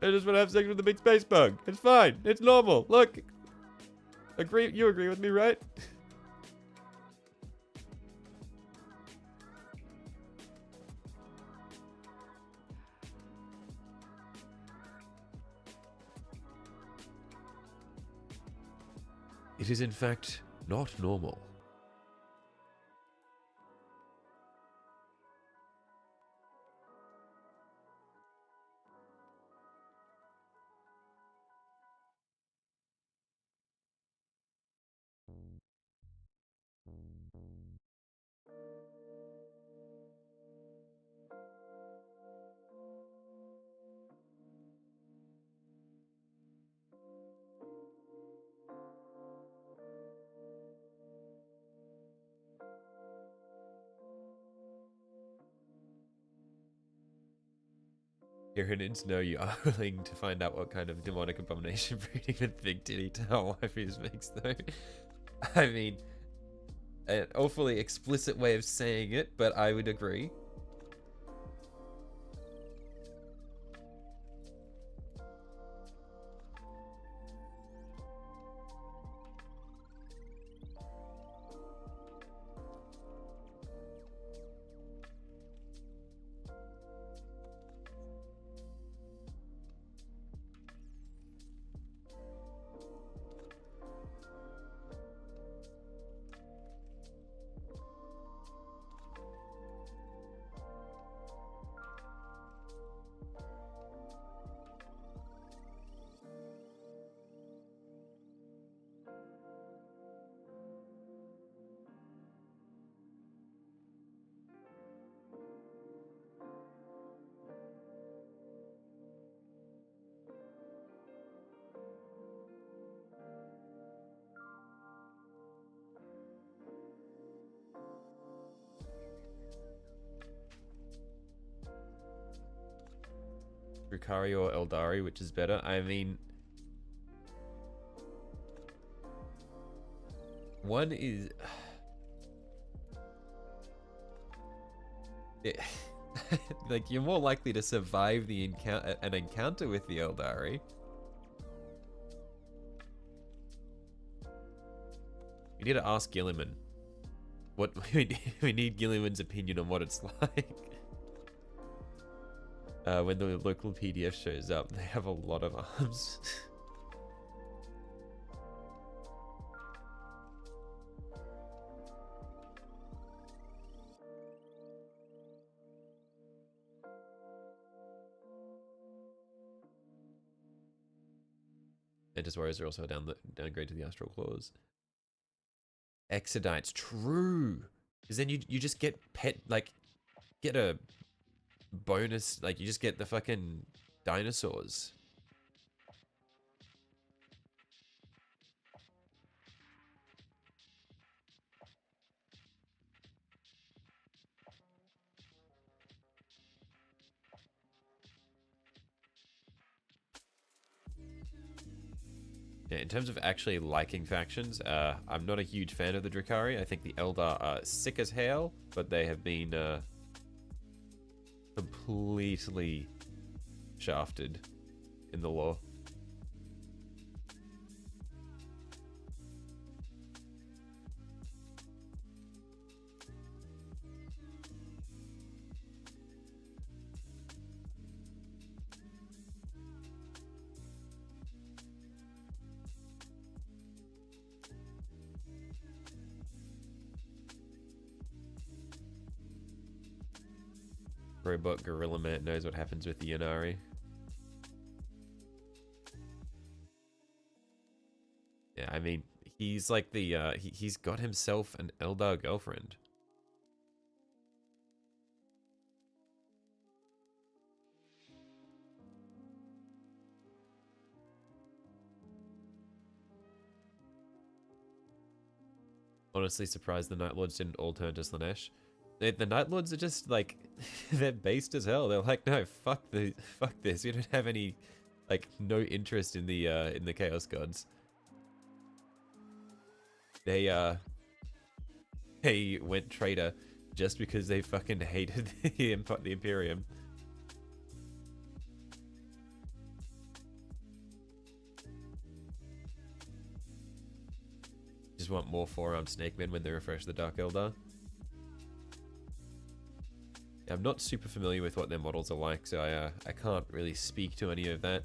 A: I just want to have sex with the big space bug. It's fine. It's normal. Look, you agree with me, right? It is in fact not normal. Irritants know you are willing to find out what kind of demonic abomination breeding with big titty towel wifeys makes, though. I mean, an awfully explicit way of saying it, but I would agree. Drukari or Eldari, which is better? I mean, one is like, you're more likely to survive the an encounter with the Eldari. We need to ask Gilliman. What we need Gilliman's opinion on what it's like. When the local PDF shows up, they have a lot of arms. Mantis Warriors are also a downgrade to the Astral Claws. Exodites, true. Because then you just get get a bonus, like you just get the fucking dinosaurs. Yeah, in terms of actually liking factions, I'm not a huge fan of the Drukari. I think the Eldar are sick as hell, but they have been completely shafted in the lore. Robot Gorilla Man knows what happens with the Yanari. Yeah, I mean, he's like the, he's got himself an Eldar girlfriend. Honestly surprised the Night Lords didn't all turn to Slanesh. The Night Lords are just like, they're based as hell. They're like, no, fuck this. We don't have any, like, no interest in the Chaos Gods. They went traitor just because they fucking hated the Imperium. Just want more four-armed snakemen when they refresh the Dark Eldar. I'm not super familiar with what their models are like, so I can't really speak to any of that.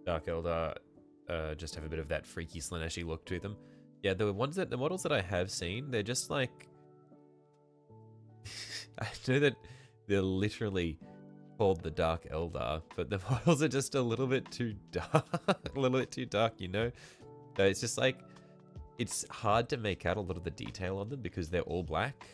A: Dark Eldar just have a bit of that freaky Slaneshi look to them. Yeah, the models that I have seen, they're just like I know that they're literally called the Dark Eldar, but the models are just a little bit too dark, a little bit too dark, you know? So it's just like it's hard to make out a lot of the detail on them because they're all black.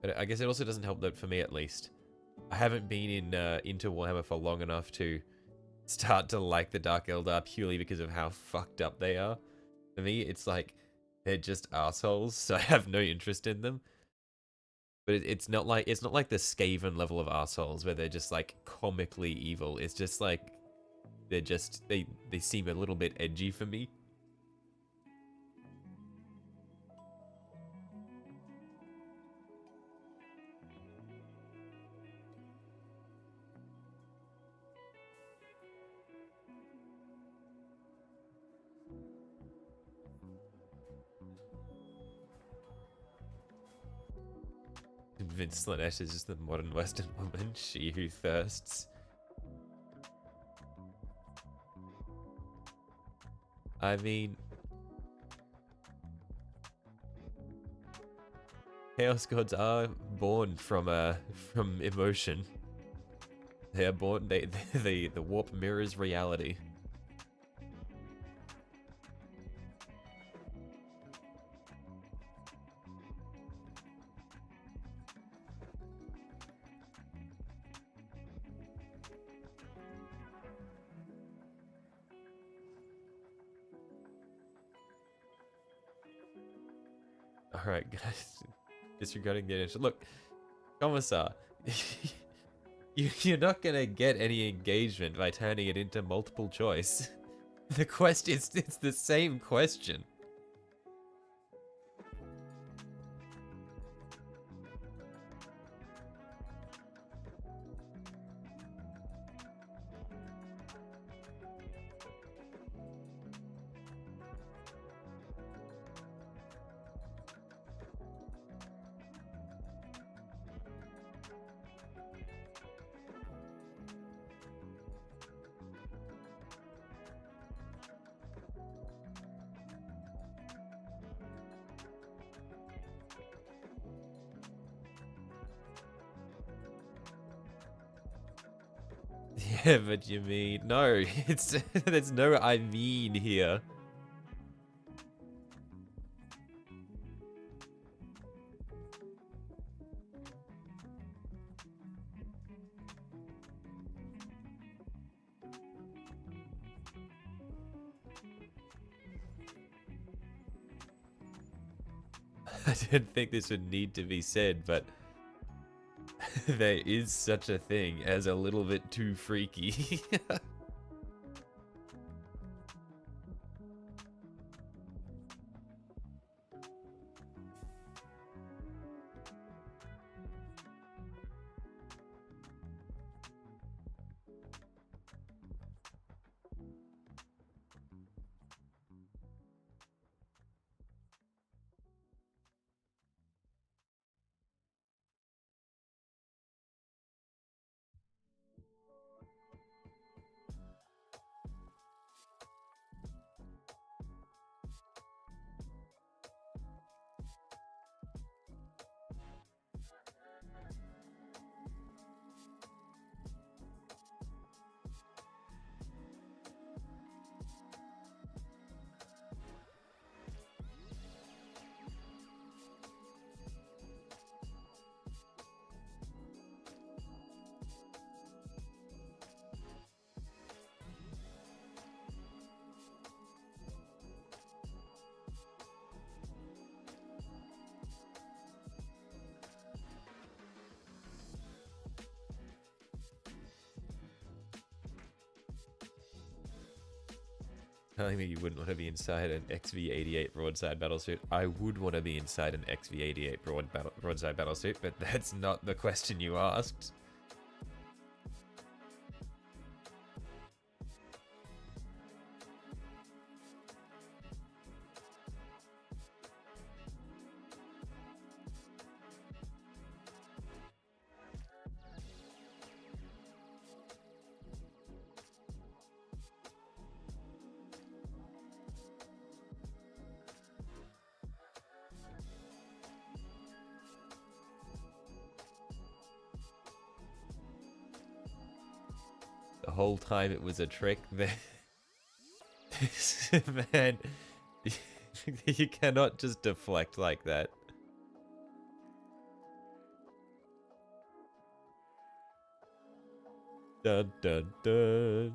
A: But I guess it also doesn't help that, for me at least, I haven't been into Warhammer for long enough to start to like the Dark Eldar purely because of how fucked up they are. For me, it's like they're just assholes, so I have no interest in them. But it's not like the Skaven level of assholes where they're just like comically evil. It's just like they seem a little bit edgy for me. Vince Lynette is just the modern Western woman, she who thirsts. I mean, Chaos Gods are born from emotion. They are born. The warp mirrors reality. All right, guys. Disregarding the initial look, Commissar. You're not gonna get any engagement by turning it into multiple choice. The question it's the same question. Yeah, but you mean no? It's there's no I mean here. I didn't think this would need to be said, but there is such a thing as a little bit too freaky. Telling me you wouldn't want to be inside an XV-88 broadside battlesuit. I would want to be inside an XV-88 broadside battlesuit, but that's not the question you asked. The whole time it was a trick. Man, you cannot just deflect like that. Dun dun dun.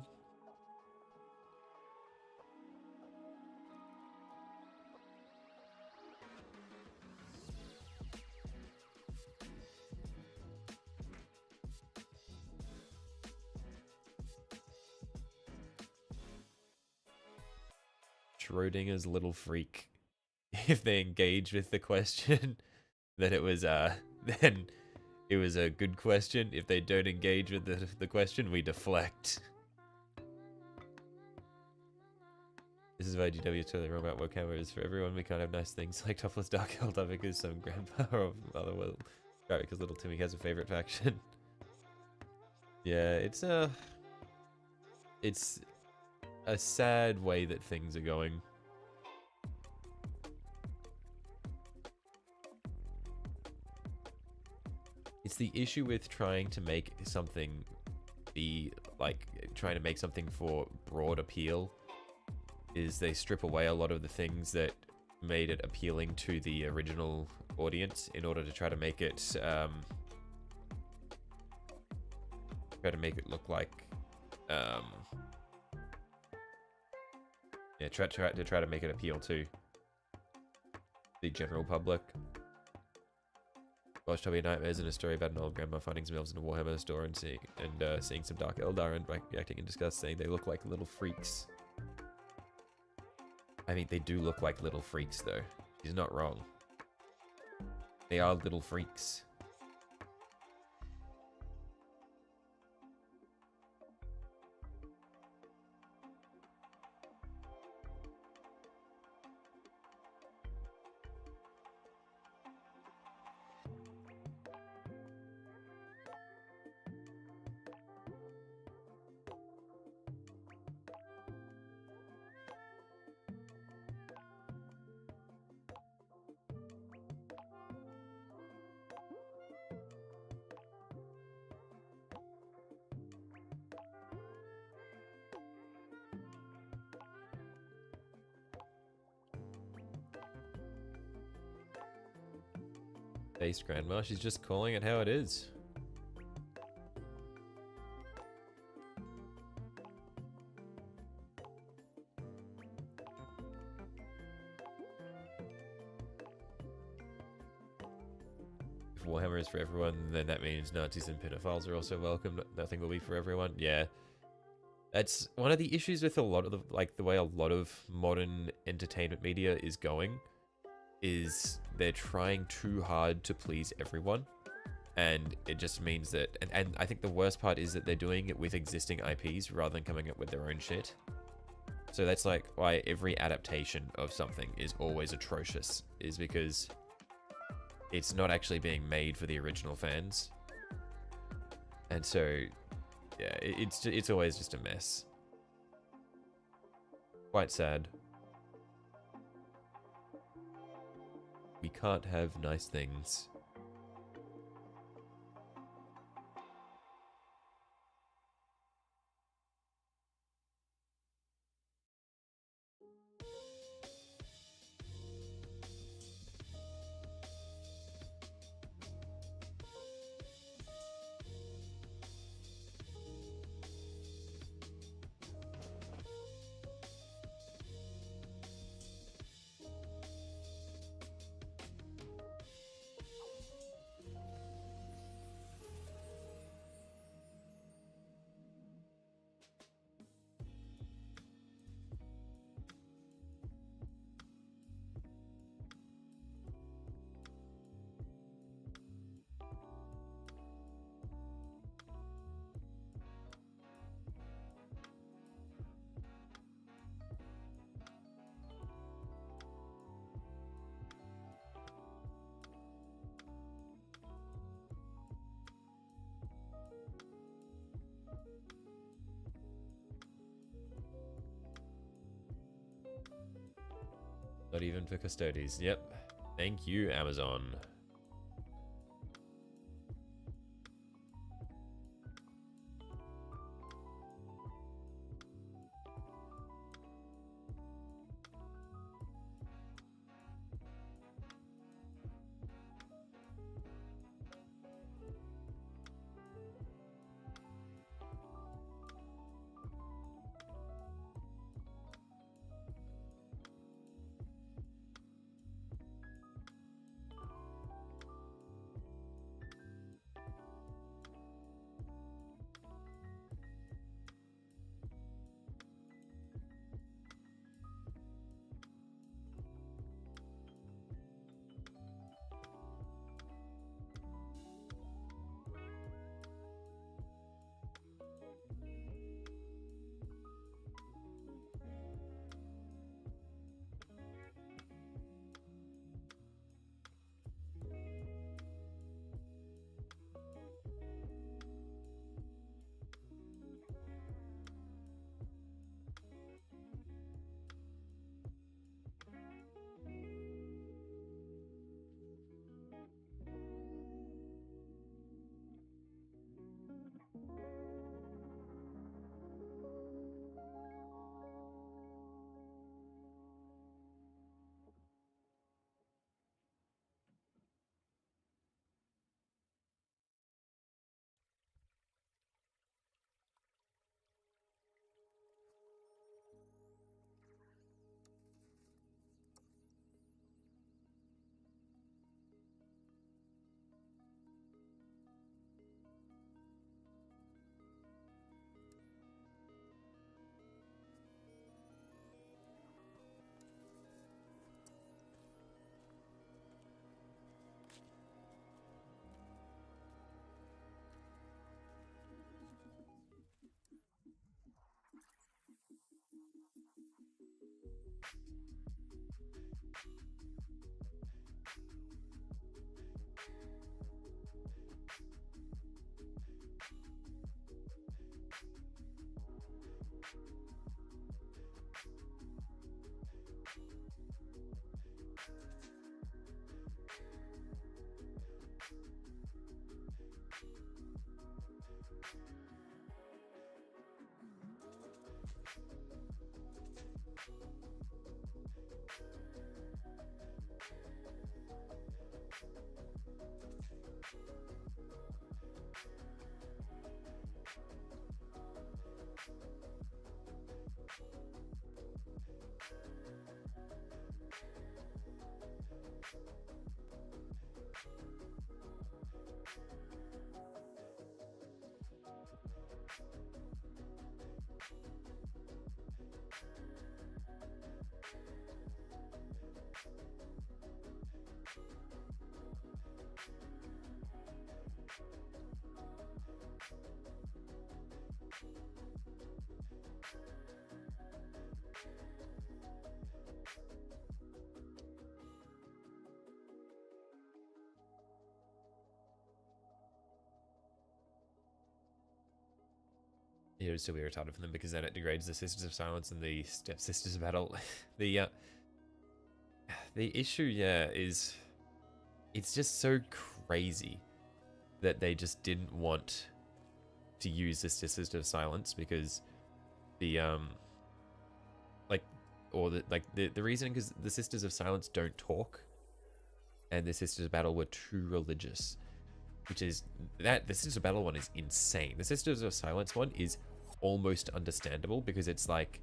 A: Schrodinger's little freak. If they engage with the question, then it was a good question. If they don't engage with the question, we deflect. This is why GW is totally wrong about warhammer is for everyone. We can't have nice things like topless dark elder because some grandpa of other world Right, because little Timmy has a favorite faction. Yeah, it's a sad way that things are going. It's the issue with trying to make something be like trying to make something for broad appeal is they strip away a lot of the things that made it appealing to the original audience in order to try to make it look like yeah, try to make it appeal to the general public. Watch Toby Nightmares and a story about an old grandma finding some elves in a Warhammer store and seeing some Dark Eldar and reacting in disgust, saying they look like little freaks. I mean, they do look like little freaks, though. She's not wrong. They are little freaks. Based grandma, she's just calling it how it is. If Warhammer is for everyone, then that means Nazis and pedophiles are also welcome. Nothing will be for everyone. Yeah. That's one of the issues with a lot of the way a lot of modern entertainment media is going. Is they're trying too hard to please everyone, and it just means that and I think the worst part is that they're doing it with existing IPs rather than coming up with their own shit. So that's like why every adaptation of something is always atrocious, is because it's not actually being made for the original fans. And so yeah, it's always just a mess. Quite sad. We can't have nice things. Not even for custodies. Yep. Thank you, Amazon. It would still be retarded for them because then it degrades the Sisters of Silence and the Stepsisters battle. the the issue, yeah, is it's just so crazy that they just didn't want to use the Sisters of Silence because the like or the reason because the Sisters of Silence don't talk and the Sisters of Battle were too religious, which is that the Sisters of Battle one is insane. The Sisters of Silence one is almost understandable because it's like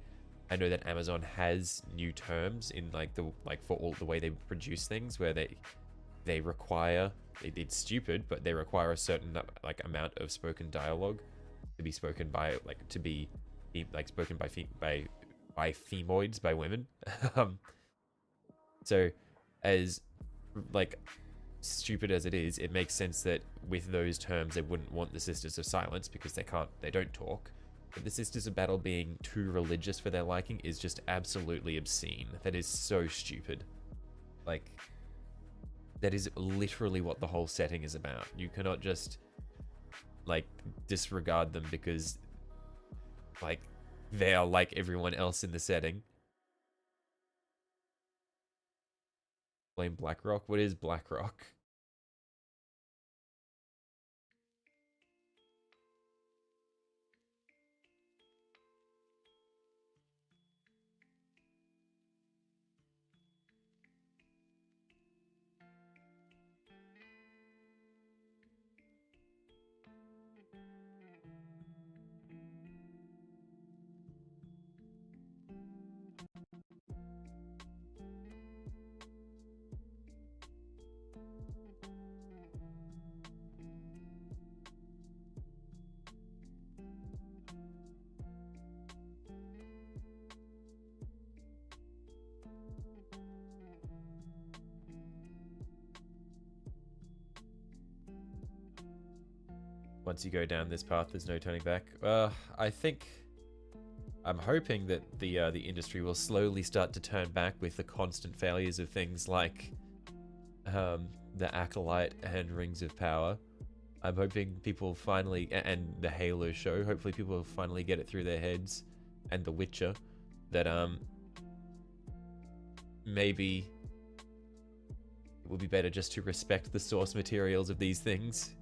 A: I know that Amazon has new terms in for all the way they produce things where they require it's stupid but they require a certain amount of spoken dialogue to be spoken by spoken by femoids by women. So as stupid as it is, it makes sense that with those terms they wouldn't want the Sisters of Silence because they don't talk. But the Sisters of Battle being too religious for their liking is just absolutely obscene. That is so stupid. That is literally what the whole setting is about. You cannot just disregard them because they are like everyone else in the setting. Blame BlackRock? What is BlackRock? Once you go down this path, there's no turning back. I'm hoping that the industry will slowly start to turn back with the constant failures of things like the Acolyte and Rings of Power. I'm hoping people finally, and the Halo show, hopefully people will finally get it through their heads, and The Witcher, that maybe it would be better just to respect the source materials of these things.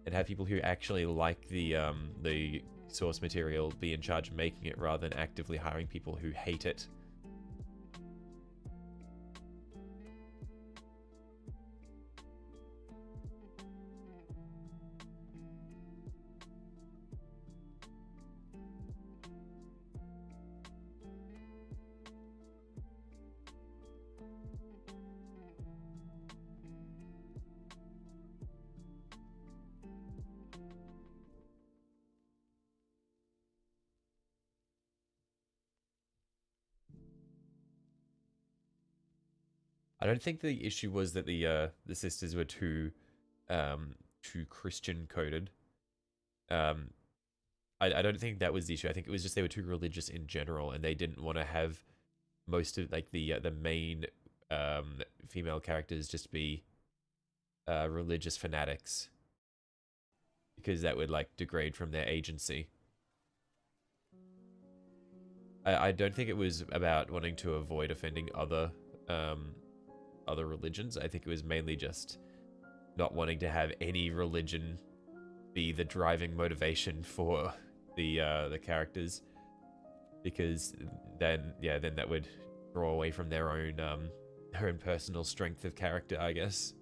A: And have people who actually like the source material be in charge of making it rather than actively hiring people who hate it. I don't think the issue was that the sisters were too Christian coded. I don't think that was the issue. I think it was just they were too religious in general, and they didn't want to have most of like the main female characters just be religious fanatics, because that would like degrade from their agency. I don't think it was about wanting to avoid offending other religions. I think it was mainly just not wanting to have any religion be the driving motivation for the characters, because then that would draw away from their own personal strength of character, I guess.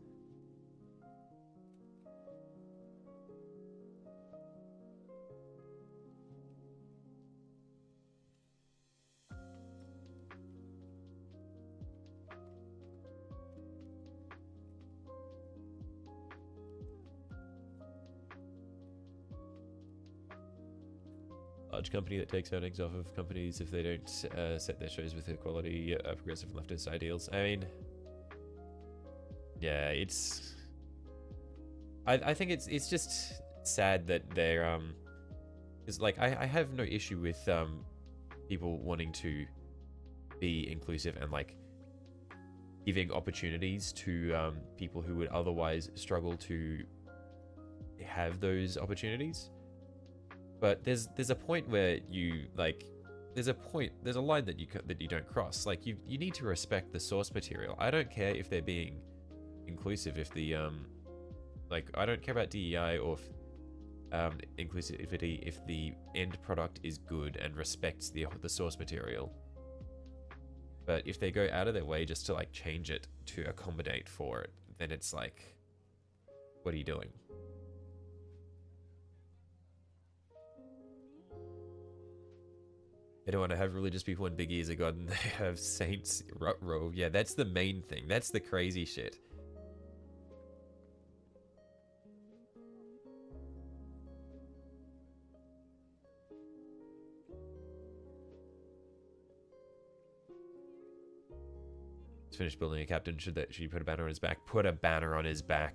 A: Large company that takes earnings off of companies if they don't set their shows with equality, progressive leftist ideals. I mean, yeah, it's. I think it's just sad that they're because like I have no issue with people wanting to be inclusive and like giving opportunities to people who would otherwise struggle to have those opportunities. But there's a point where you like there's a line that you don't cross. Like you need to respect the source material. I don't care if they're being inclusive, if the like I don't care about DEI or inclusivity if the end product is good and respects the source material. But if they go out of their way just to like change it to accommodate for it, then it's like, what are you doing? They don't want to have religious people in Big Ears of God, and they have saints. Yeah, that's the main thing. That's the crazy shit. He's finished building a captain. Should you put a banner on his back? Put a banner on his back.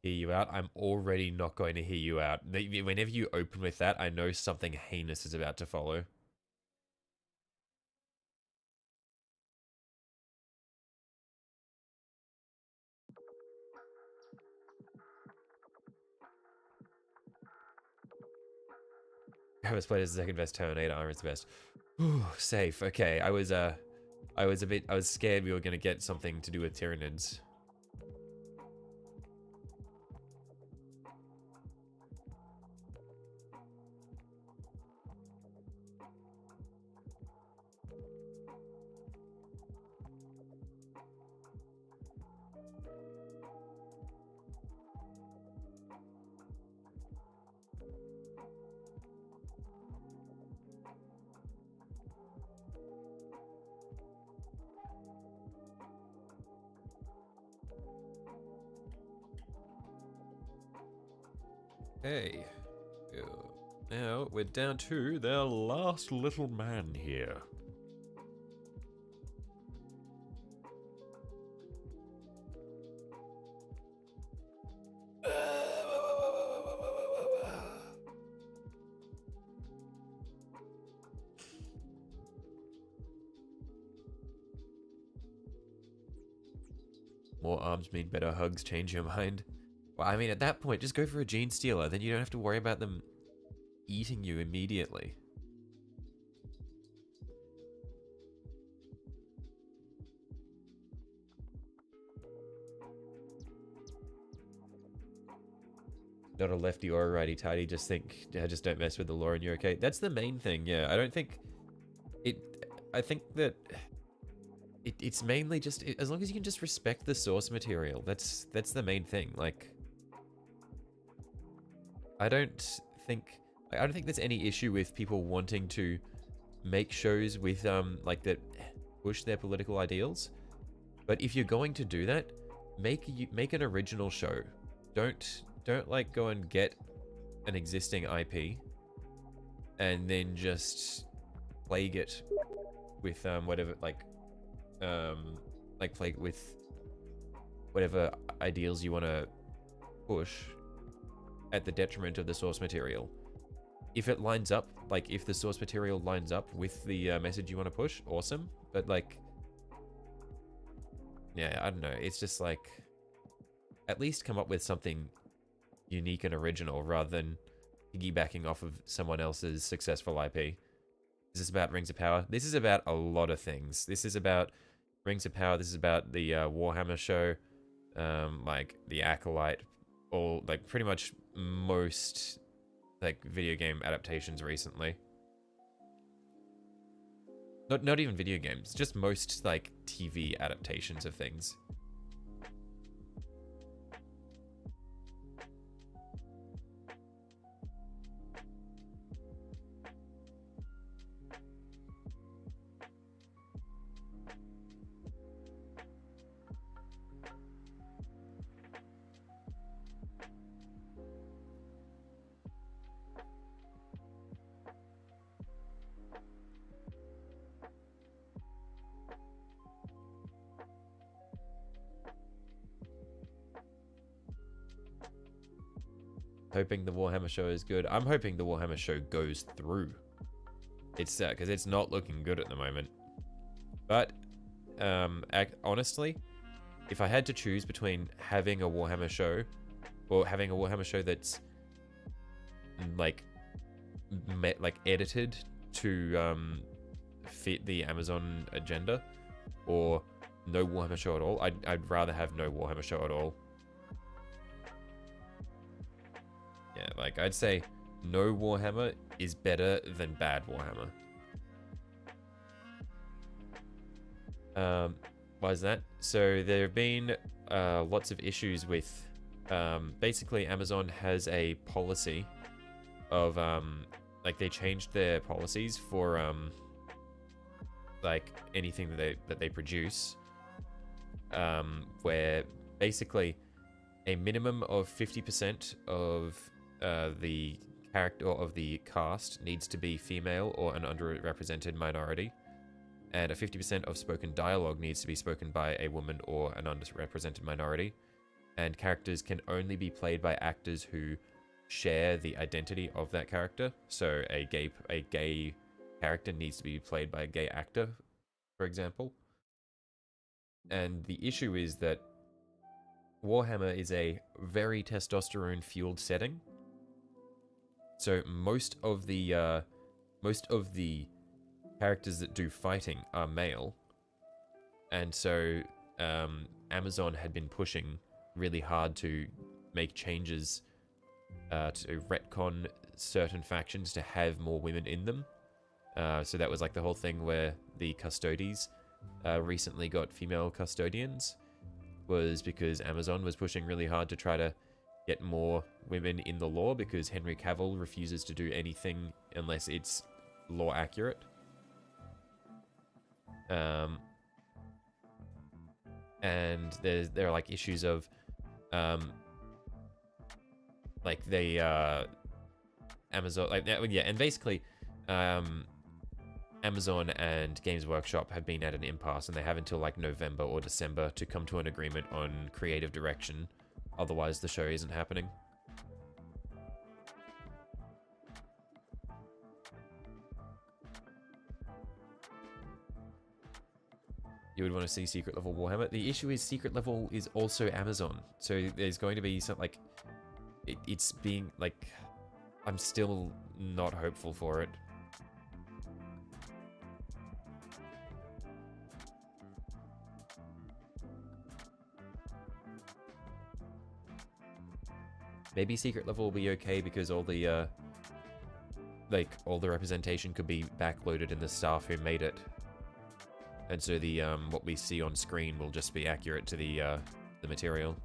A: Hear you out. I'm already not going to hear you out. Whenever you open with that, I know something heinous is about to follow. Travis played as the second best Terminator. Iron's the best. Ooh, safe. Okay, I was scared we were gonna get something to do with Tyranids. Hey, now we're down to their last little man here. More arms mean better hugs. Change your mind. Well, I mean, at that point, just go for a gene stealer. Then you don't have to worry about them eating you immediately. Not a lefty or a righty tighty. Just don't mess with the law and you're okay. That's the main thing. Yeah, I don't think it. I think that it's mainly just as long as you can just respect the source material. That's the main thing. Like, I don't think there's any issue with people wanting to make shows with like that push their political ideals. But if you're going to do that, make an original show. Don't like go and get an existing IP and then just plague it with whatever plague with whatever ideals you want to push at the detriment of the source material. If it lines up, like if the source material lines up with the message you want to push, awesome. But like, yeah, I don't know. It's just like, at least come up with something unique and original rather than piggybacking off of someone else's successful IP. This is about Rings of Power. This is about a lot of things. This is about Rings of Power. This is about the Warhammer show, like the Acolyte, all like pretty much most like video game adaptations recently. Not even video games, just most like TV adaptations of things. Hoping the Warhammer show is good. I'm hoping the Warhammer show goes through. It's because it's not looking good at the moment. But honestly, if I had to choose between having a Warhammer show or having a Warhammer show that's like edited to fit the Amazon agenda, or no Warhammer show at all, I'd rather have no Warhammer show at all. Yeah, like I'd say no Warhammer is better than bad Warhammer. Why is that? So there have been lots of issues with basically Amazon has a policy of like they changed their policies for like anything that they produce, where basically a minimum of 50% of the character or of the cast needs to be female or an underrepresented minority, and a 50% of spoken dialogue needs to be spoken by a woman or an underrepresented minority, and characters can only be played by actors who share the identity of that character. So a gay character needs to be played by a gay actor, for example. And the issue is that Warhammer is a very testosterone-fueled setting. So most of the characters that do fighting are male, and so Amazon had been pushing really hard to make changes to retcon certain factions to have more women in them. So that was like the whole thing where the Custodies recently got female custodians, was because Amazon was pushing really hard to try to get more women in the lore, because Henry Cavill refuses to do anything unless it's lore accurate. And there are like issues of like they Amazon, like, yeah, and basically Amazon and Games Workshop have been at an impasse, and they have until like November or December to come to an agreement on creative direction. Otherwise, the show isn't happening. You would want to see Secret Level Warhammer. The issue is Secret Level is also Amazon, so there's going to be something like it's being like, I'm still not hopeful for it. Maybe Secret Level will be okay because all the all the representation could be backloaded in the staff who made it. And so the what we see on screen will just be accurate to the material.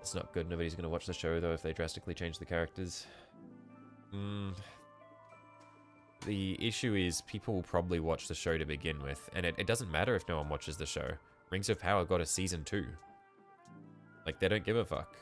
A: It's not good. Nobody's going to watch the show, though, if they drastically change the characters. The issue is people will probably watch the show to begin with, and it doesn't matter if no one watches the show. Rings of Power got a season 2. Like, they don't give a fuck.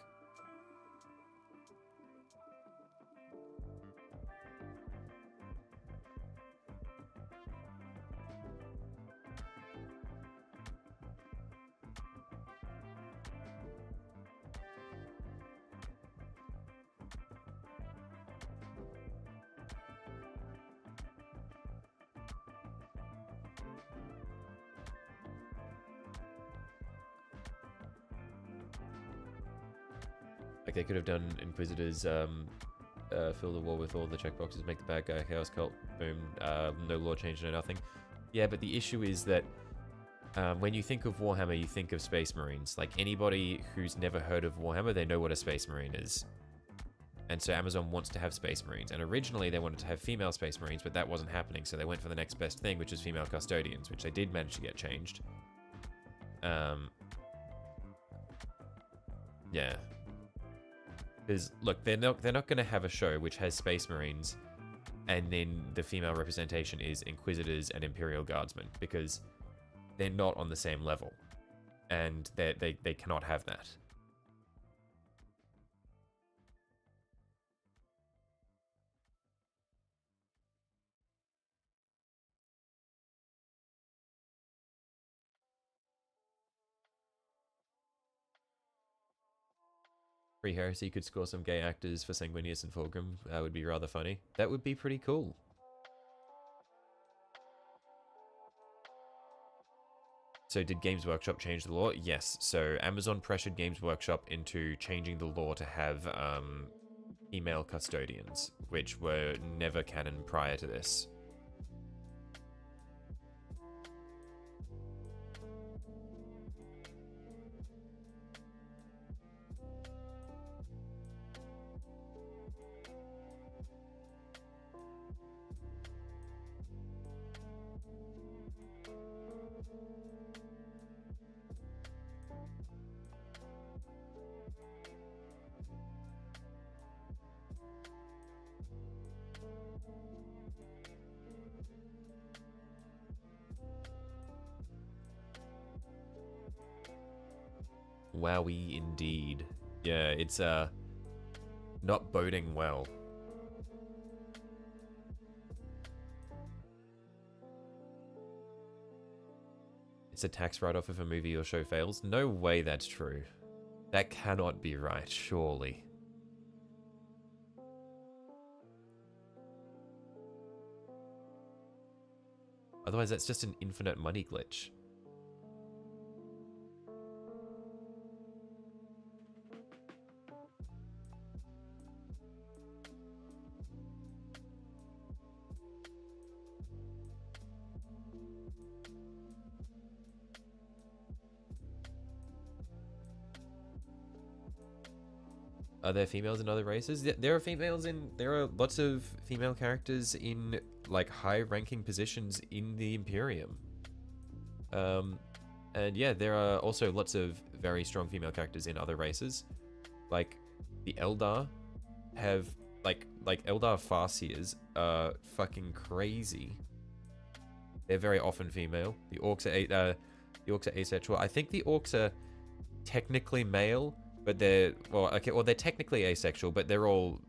A: Like, they could have done Inquisitors, fill the wall with all the checkboxes, make the bad guy Chaos Cult, boom, no law change, no nothing. Yeah, but the issue is that when you think of Warhammer, you think of Space Marines. Like, anybody who's never heard of Warhammer, they know what a Space Marine is. And so Amazon wants to have Space Marines. And originally they wanted to have female Space Marines, but that wasn't happening, so they went for the next best thing, which is female Custodians, which they did manage to get changed. Yeah. Because, look, they're not going to have a show which has Space Marines and then the female representation is Inquisitors and Imperial Guardsmen, because they're not on the same level. And they cannot have that. Free Heresy could score some gay actors for Sanguinius and Fulgrim. That would be rather funny. That would be pretty cool. So did Games Workshop change the law? Yes. So Amazon pressured Games Workshop into changing the law to have female custodians, which were never canon prior to this. Wowie indeed. Yeah, it's not boding well. It's a tax write-off if a movie or show fails. No way that's true. That cannot be right, surely. Otherwise, that's just an infinite money glitch. Are there females in other races? There are females in... There are lots of female characters in, like, high-ranking positions in the Imperium. And yeah, there are also lots of very strong female characters in other races. Like, the Eldar have... Like Eldar Farseers are fucking crazy. They're very often female. The Orcs are asexual. I think the Orcs are technically male, but they're, well, okay, well, they're technically asexual, but they're all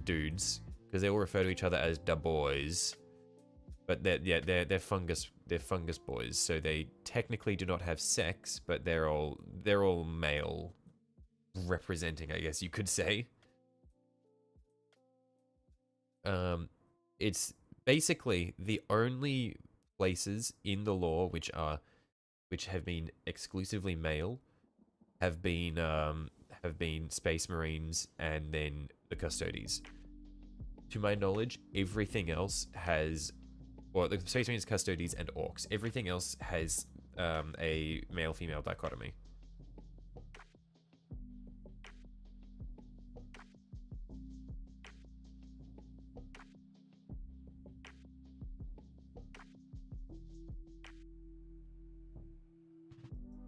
A: dudes, because they all refer to each other as da boys. But they're fungus boys, so they technically do not have sex, but they're all male representing, I guess you could say. Um, it's basically the only places in the lore which have been exclusively male have been Space Marines and then the Custodes. To my knowledge, everything else has, well, the Space Marines, Custodes, and Orcs. Everything else has a male-female dichotomy.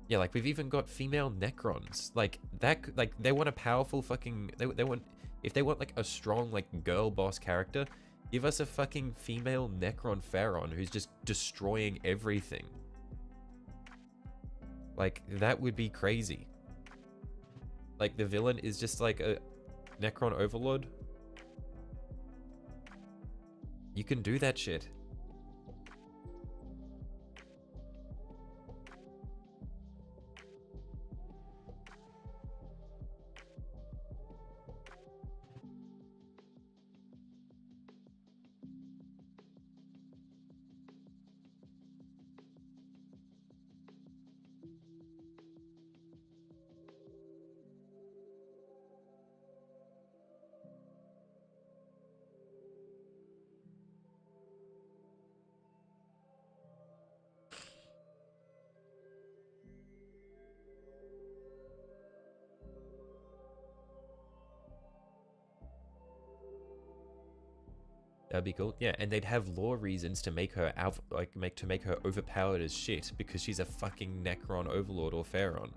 A: Yeah, like we've even got female Necrons. Like that, like they want a powerful fucking. They want, if they want like a strong like girl boss character, give us a fucking female Necron Pharaon who's just destroying everything. Like that would be crazy. Like the villain is just like a Necron overlord. You can do that shit. That'd be cool. Yeah, and they'd have lore reasons to make her to make her overpowered as shit because she's a fucking Necron overlord or Pharaon.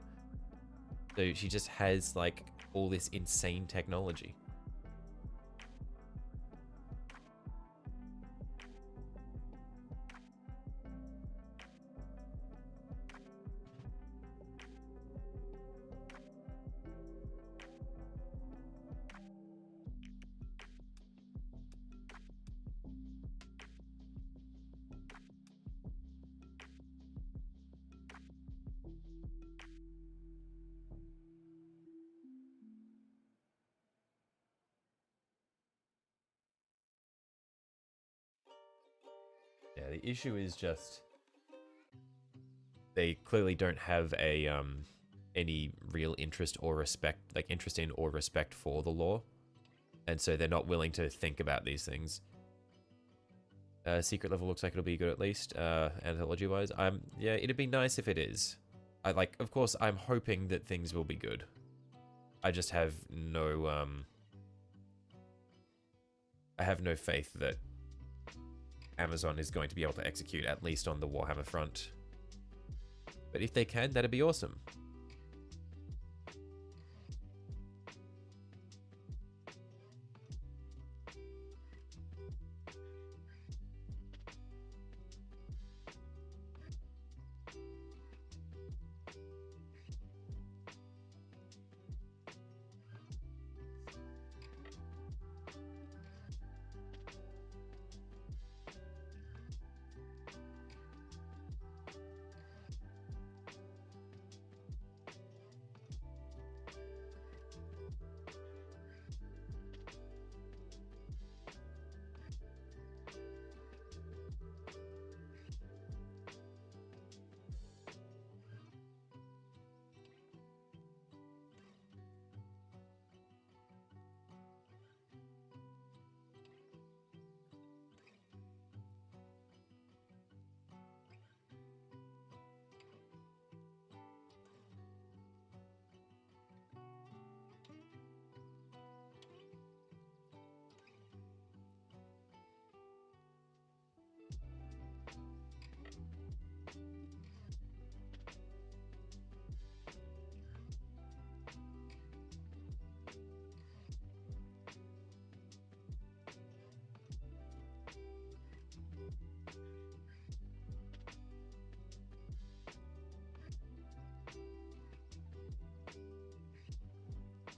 A: So she just has like all this insane technology. Yeah, the issue is just they clearly don't have a any real interest or respect, like interest in or respect for the law, and so they're not willing to think about these things. Secret level looks like it'll be good at least, anthology wise. Yeah, it'd be nice if it is. Of course, I'm hoping that things will be good. I just have no I have no faith that Amazon is going to be able to execute, at least on the Warhammer front. But if they can, that'd be awesome.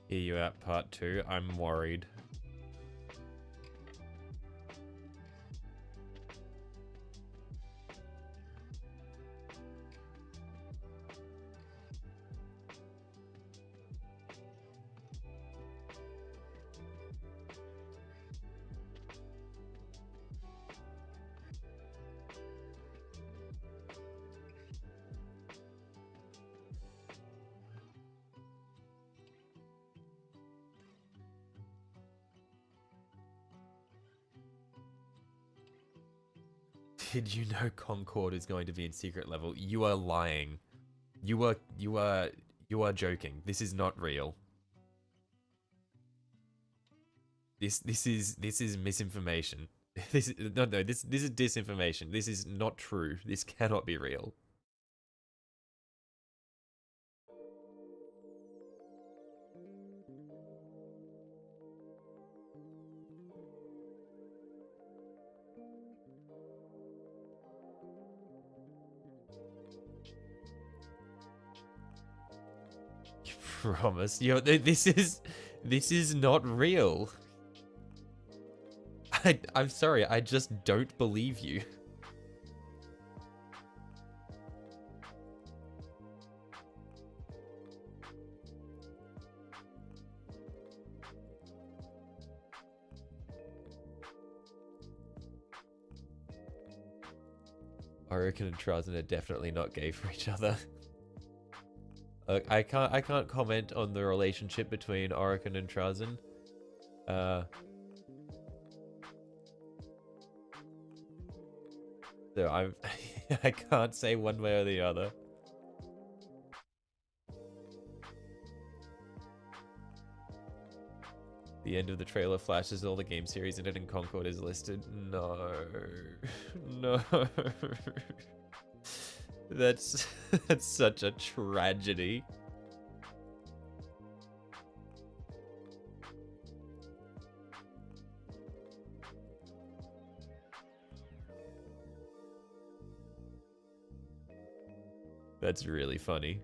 A: Hear you out, part 2. I'm worried. Did you know Concord is going to be in secret level? You are lying. You are joking. This is not real. This is misinformation. This is disinformation. This is not true. This cannot be real. You promise? This is not real. I'm sorry, I just don't believe you. Orican and Trazen are definitely not gay for each other. Look, I can't comment on the relationship between Orican and Trazen. So I can't say one way or the other. The end of the trailer flashes all the game series in it, and Concord is listed. No, no. That's such a tragedy. That's really funny.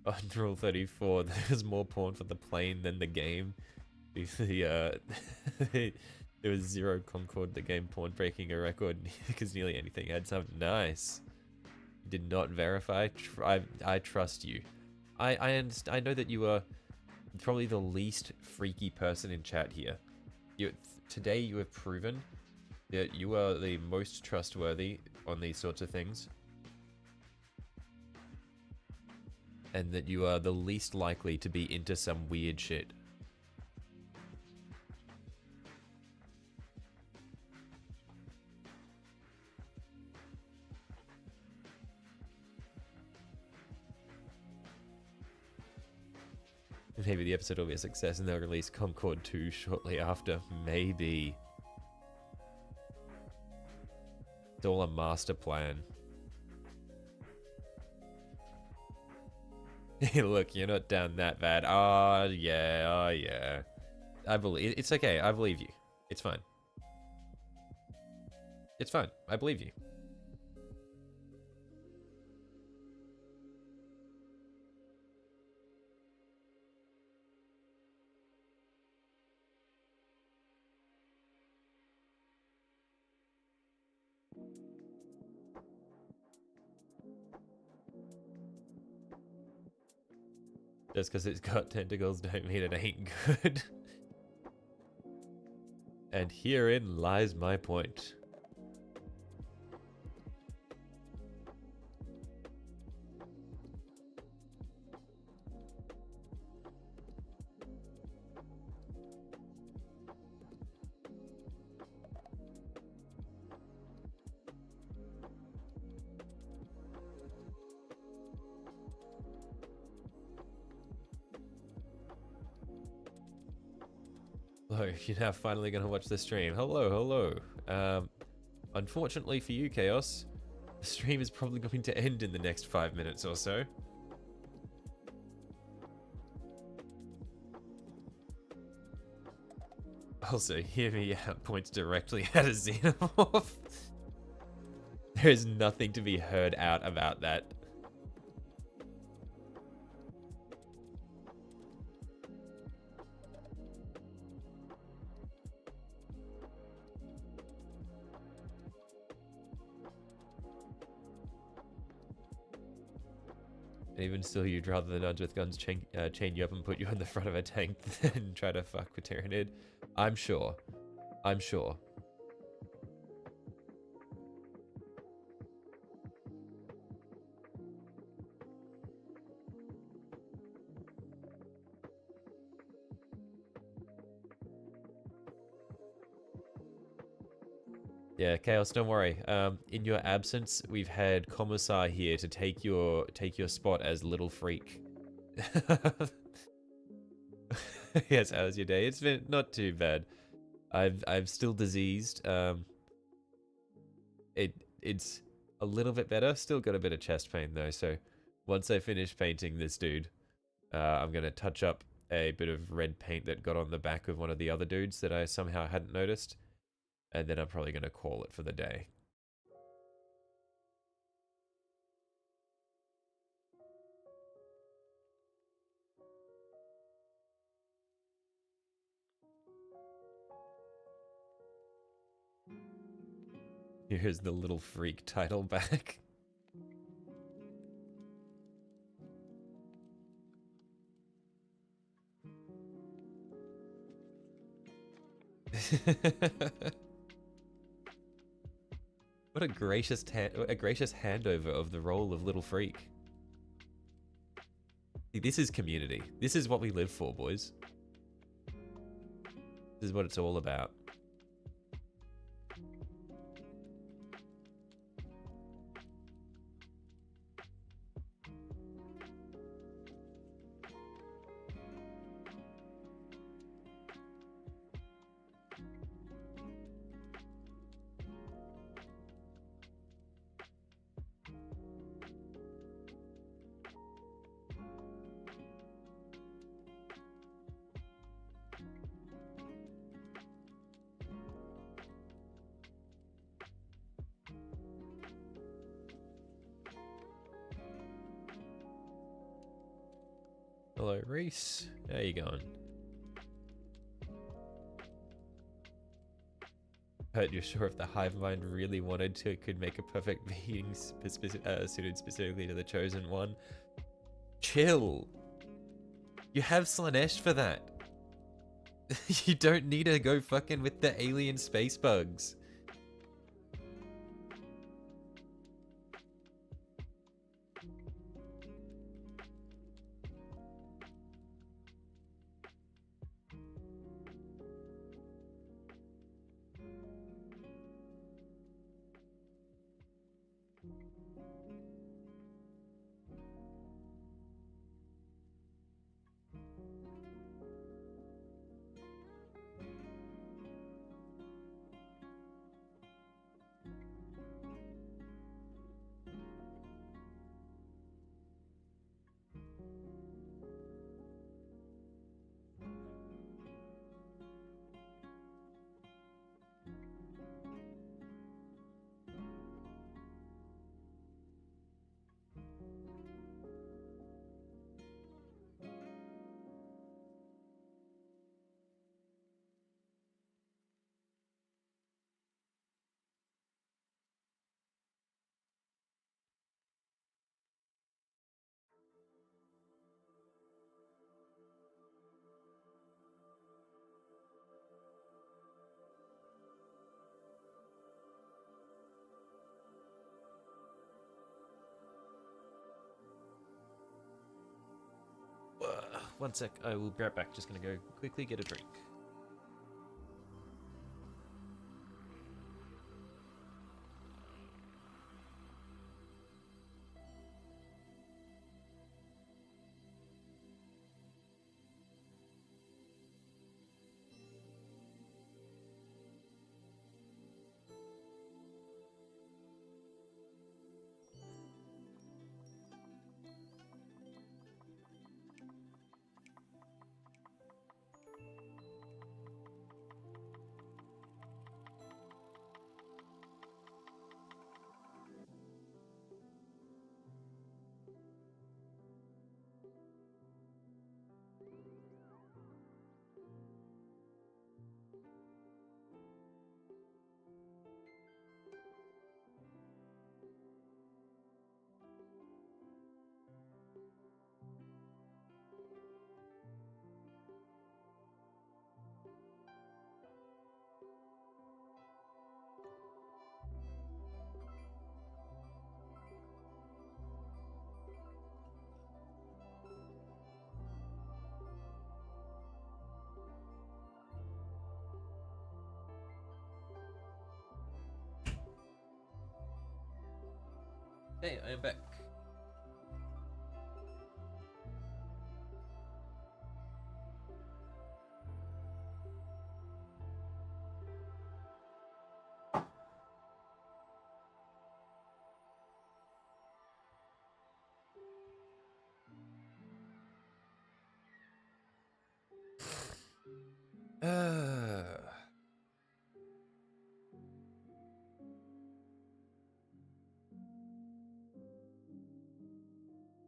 A: On Rule 34, there's more porn for the plane than the game. There was 0 Concord the game porn, breaking a record because nearly anything had some. Nice. Did not verify. I trust you. I understand. I know that you are probably the least freaky person in chat here. Today you have proven that you are the most trustworthy on these sorts of things. And that you are the least likely to be into some weird shit. Maybe the episode will be a success and they'll release Concord 2 shortly after. Maybe. It's all a master plan. Look, you're not down that bad. Oh, yeah. I believe it's okay. I believe you. It's fine. It's fine. I believe you. Just because it's got tentacles don't mean it ain't good. And herein lies my point. Hello, you're now finally going to watch the stream. Hello. Unfortunately for you, Chaos, the stream is probably going to end in the next 5 minutes or so. Also, hear me out points directly at a xenomorph. There is nothing to be heard out about that. And even still, you'd rather the nuns with guns chain you up and put you in the front of a tank than try to fuck with Tyrannid. I'm sure. I'm sure. Yeah, Chaos, don't worry. In your absence, we've had Commissar here to take your spot as Little Freak. Yes, how was your day? It's been not too bad. I'm still diseased. It's a little bit better. Still got a bit of chest pain though. So once I finish painting this dude, I'm gonna touch up a bit of red paint that got on the back of one of the other dudes that I somehow hadn't noticed. And then I'm probably going to call it for the day. Here's the Little Freak title back. What a gracious handover of the role of Little Freak. See, this is community. This is what we live for, boys. This is what it's all about. Hello, Reese. How you going? But you're sure if the hive mind really wanted to, it could make a perfect being suited specifically to the chosen one? Chill. You have Slanesh for that. You don't need to go fucking with the alien space bugs. One sec, I will be right back. Just gonna go quickly get a drink. Hey, I am back.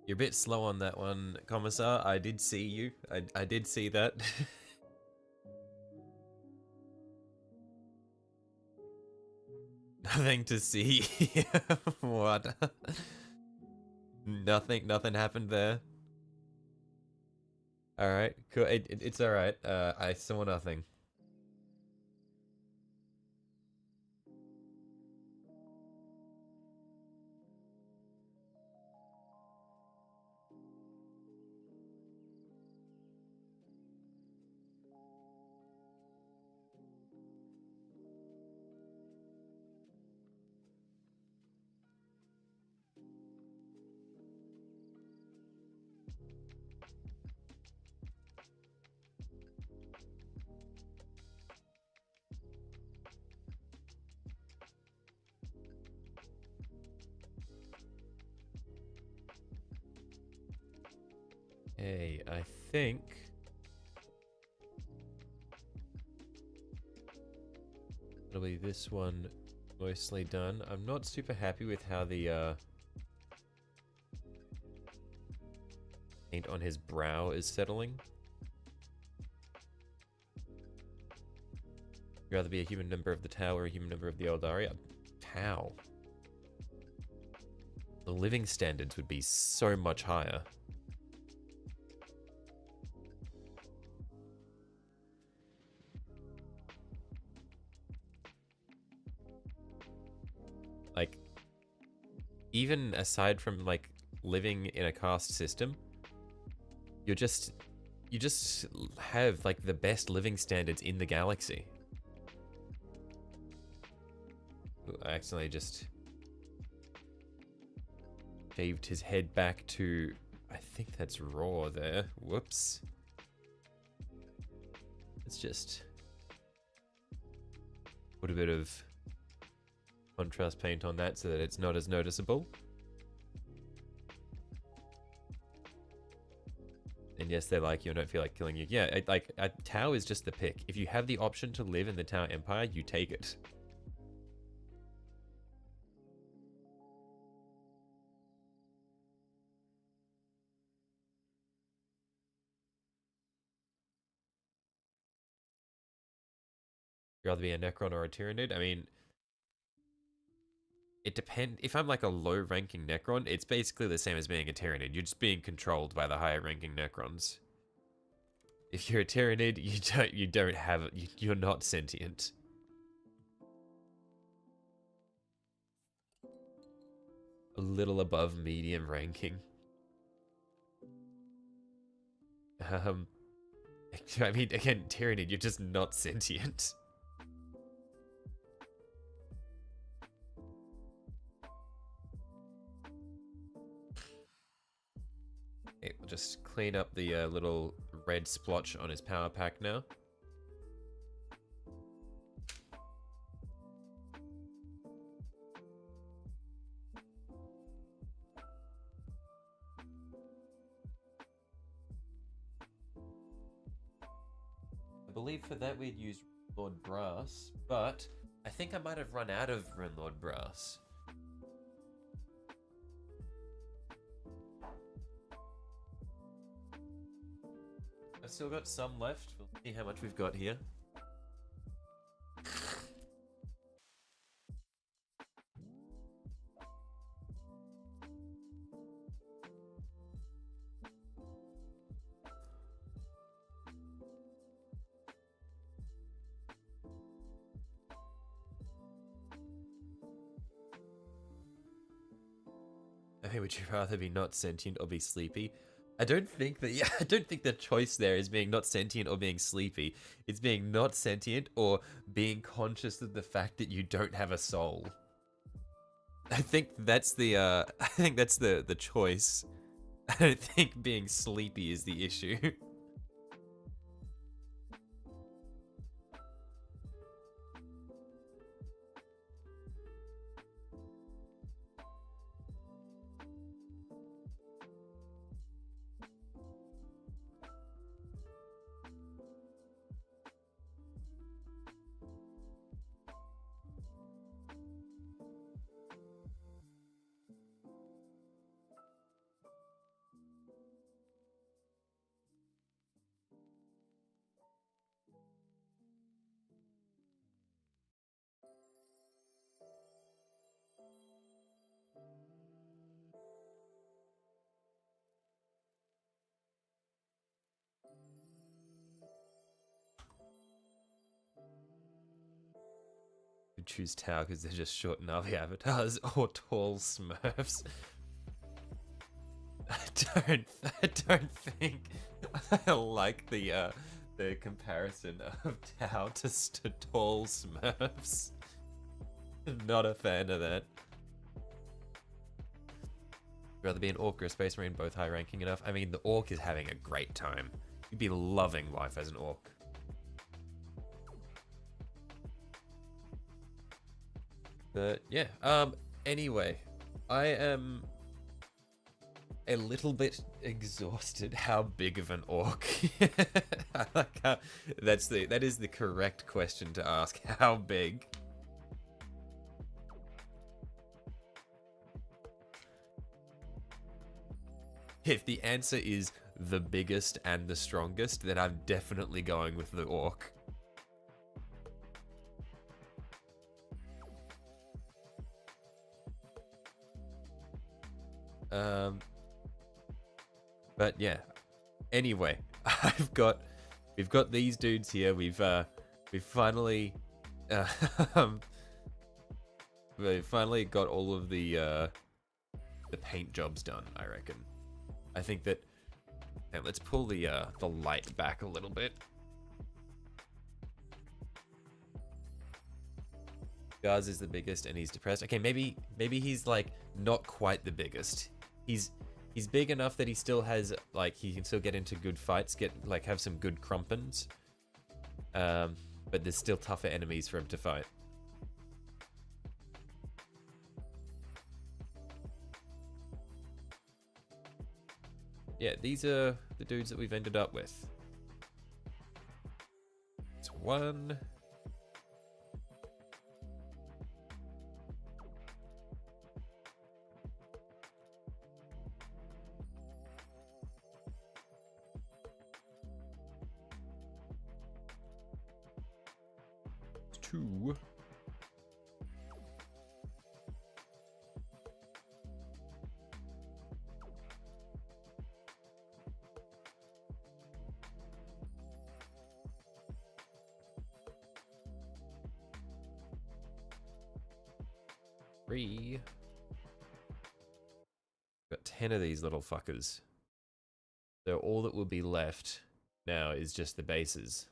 A: You're a bit slow on that one, Commissar. I did see you. I did see that. Nothing to see. What? Nothing happened there. Alright, cool. It's alright. I saw nothing. Hey, I think it'll be this one mostly done. I'm not super happy with how the paint on his brow is settling. You'd rather be a human member of the Tau or a human member of the Eldaria? Tau. The living standards would be so much higher. Like, even aside from like living in a caste system, you just have like the best living standards in the galaxy. Ooh, I accidentally just shaved his head back to, I think that's raw there. Whoops. Let's just put a bit of contrast paint on that so that it's not as noticeable. And yes, they're like you and don't feel like killing you. Yeah, like a Tau is just the pick. If you have the option to live in the Tau Empire, you take it. You'd rather be a Necron or a Tyranid? I mean, it depends. If I'm like a low-ranking Necron, it's basically the same as being a Tyranid. You're just being controlled by the higher-ranking Necrons. If you're a Tyranid, you don't have, you're not sentient. A little above medium ranking. I mean, again, Tyranid, you're just not sentient. Okay, we'll just clean up the little red splotch on his power pack now. I believe for that we'd use Lord Brass, but I think I might have run out of Lord Brass. I've still got some left. We'll see how much we've got here. I mean, would you rather be not sentient or be sleepy? I don't think that, yeah, I don't think the choice there is being not sentient or being sleepy. It's being not sentient or being conscious of the fact that you don't have a soul. I think that's the I think that's the choice. I don't think being sleepy is the issue. Choose Tau because they're just short Navi avatars or tall Smurfs. I don't think I like the comparison of Tau to tall Smurfs. Not a fan of that. Rather be an orc or a space marine, both high ranking enough. I mean, the orc is having a great time. You'd be loving life as an orc. But yeah, anyway, I am a little bit exhausted. How big of an orc? I like how that is the correct question to ask. How big? If the answer is the biggest and the strongest, then I'm definitely going with the orc. But yeah. Anyway, we've got these dudes here. We've finally we've finally got all of the paint jobs done, I reckon. I think that, and let's pull the light back a little bit. Gaz is the biggest and he's depressed. Okay, maybe he's like not quite the biggest. He's big enough that he still has, like, he can still get into good fights, have some good crumpins. But there's still tougher enemies for him to fight. Yeah, these are the dudes that we've ended up with. It's one. Two. Three. Got 10 of these little fuckers. So all that will be left now is just the bases.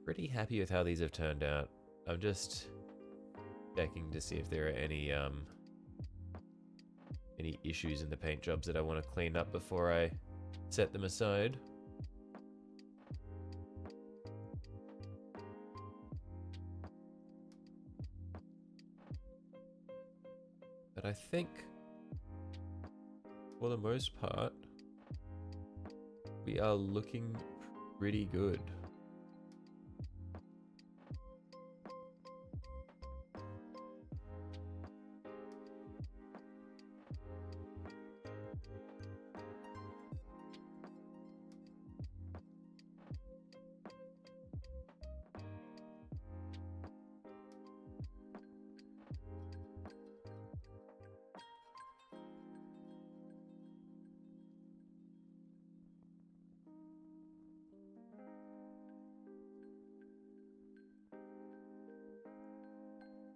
A: Pretty happy with how these have turned out. I'm just checking to see if there are any issues in the paint jobs that I want to clean up before I set them aside. But I think, for the most part, we are looking pretty good.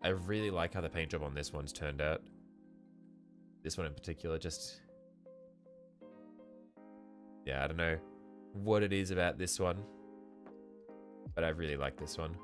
A: I really like how the paint job on this one's turned out. This one in particular, just... Yeah, I don't know what it is about this one, but I really like this one.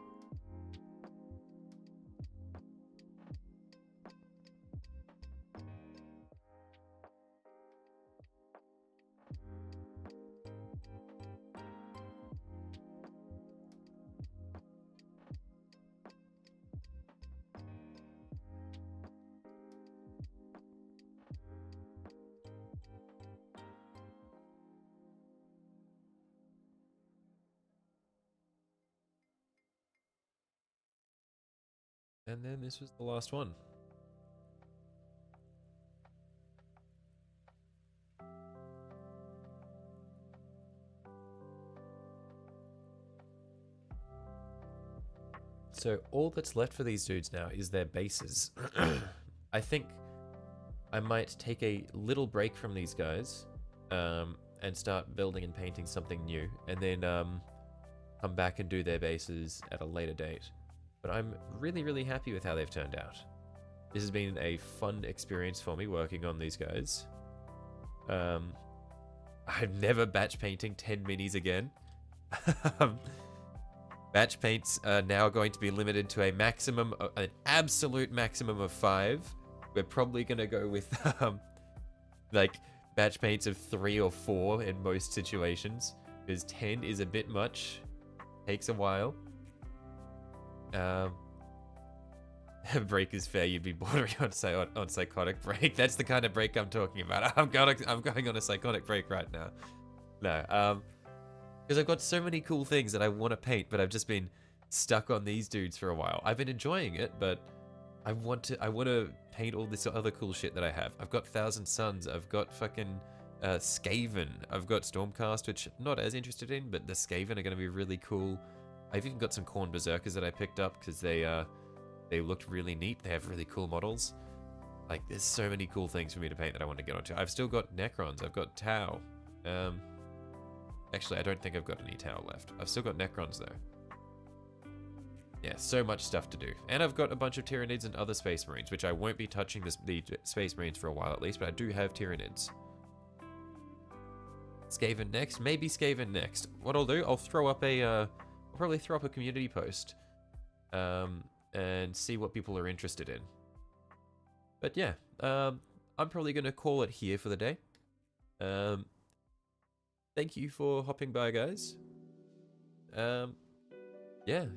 A: And then this was the last one. So all that's left for these dudes now is their bases. I think I might take a little break from these guys and start building and painting something new, and then come back and do their bases at a later date. But I'm really, really happy with how they've turned out. This has been a fun experience for me working on these guys. I'm never batch painting 10 minis again. Batch paints are now going to be limited to a maximum, an absolute maximum of 5. We're probably going to go with like batch paints of 3 or 4 in most situations, because 10 is a bit much. Takes a while. Break is fair. You'd be bordering on psychotic break. That's the kind of break I'm talking about. I'm going on a psychotic break right now. No, because I've got so many cool things that I want to paint, but I've just been stuck on these dudes for a while. I've been enjoying it, but I want to paint all this other cool shit that I have. I've got Thousand Suns. I've got fucking Skaven. I've got Stormcast, which I'm not as interested in, but the Skaven are going to be really cool. I've even got some Khorne Berserkers that I picked up because they looked really neat. They have really cool models. Like, there's so many cool things for me to paint that I want to get onto. I've still got Necrons. I've got Tau. Actually, I don't think I've got any Tau left. I've still got Necrons, though. Yeah, so much stuff to do. And I've got a bunch of Tyranids and other Space Marines, which I won't be touching the Space Marines for a while at least, but I do have Tyranids. Skaven next? Maybe Skaven next. What I'll do, I'll throw up a... I'll probably throw up a community post. And see what people are interested in. But yeah, I'm probably going to call it here for the day. Thank you for hopping by, guys. Yeah,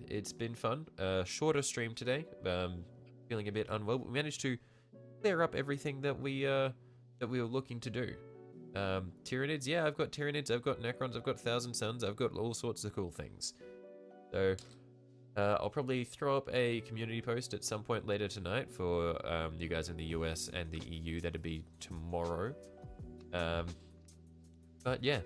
A: it's been fun. Shorter stream today. Feeling a bit unwell. We managed to clear up everything that we were looking to do. Tyranids, yeah, I've got Tyranids, I've got Necrons, I've got Thousand Suns, I've got all sorts of cool things. So, I'll probably throw up a community post at some point later tonight for you guys in the US and the EU. That'd be tomorrow. But yeah,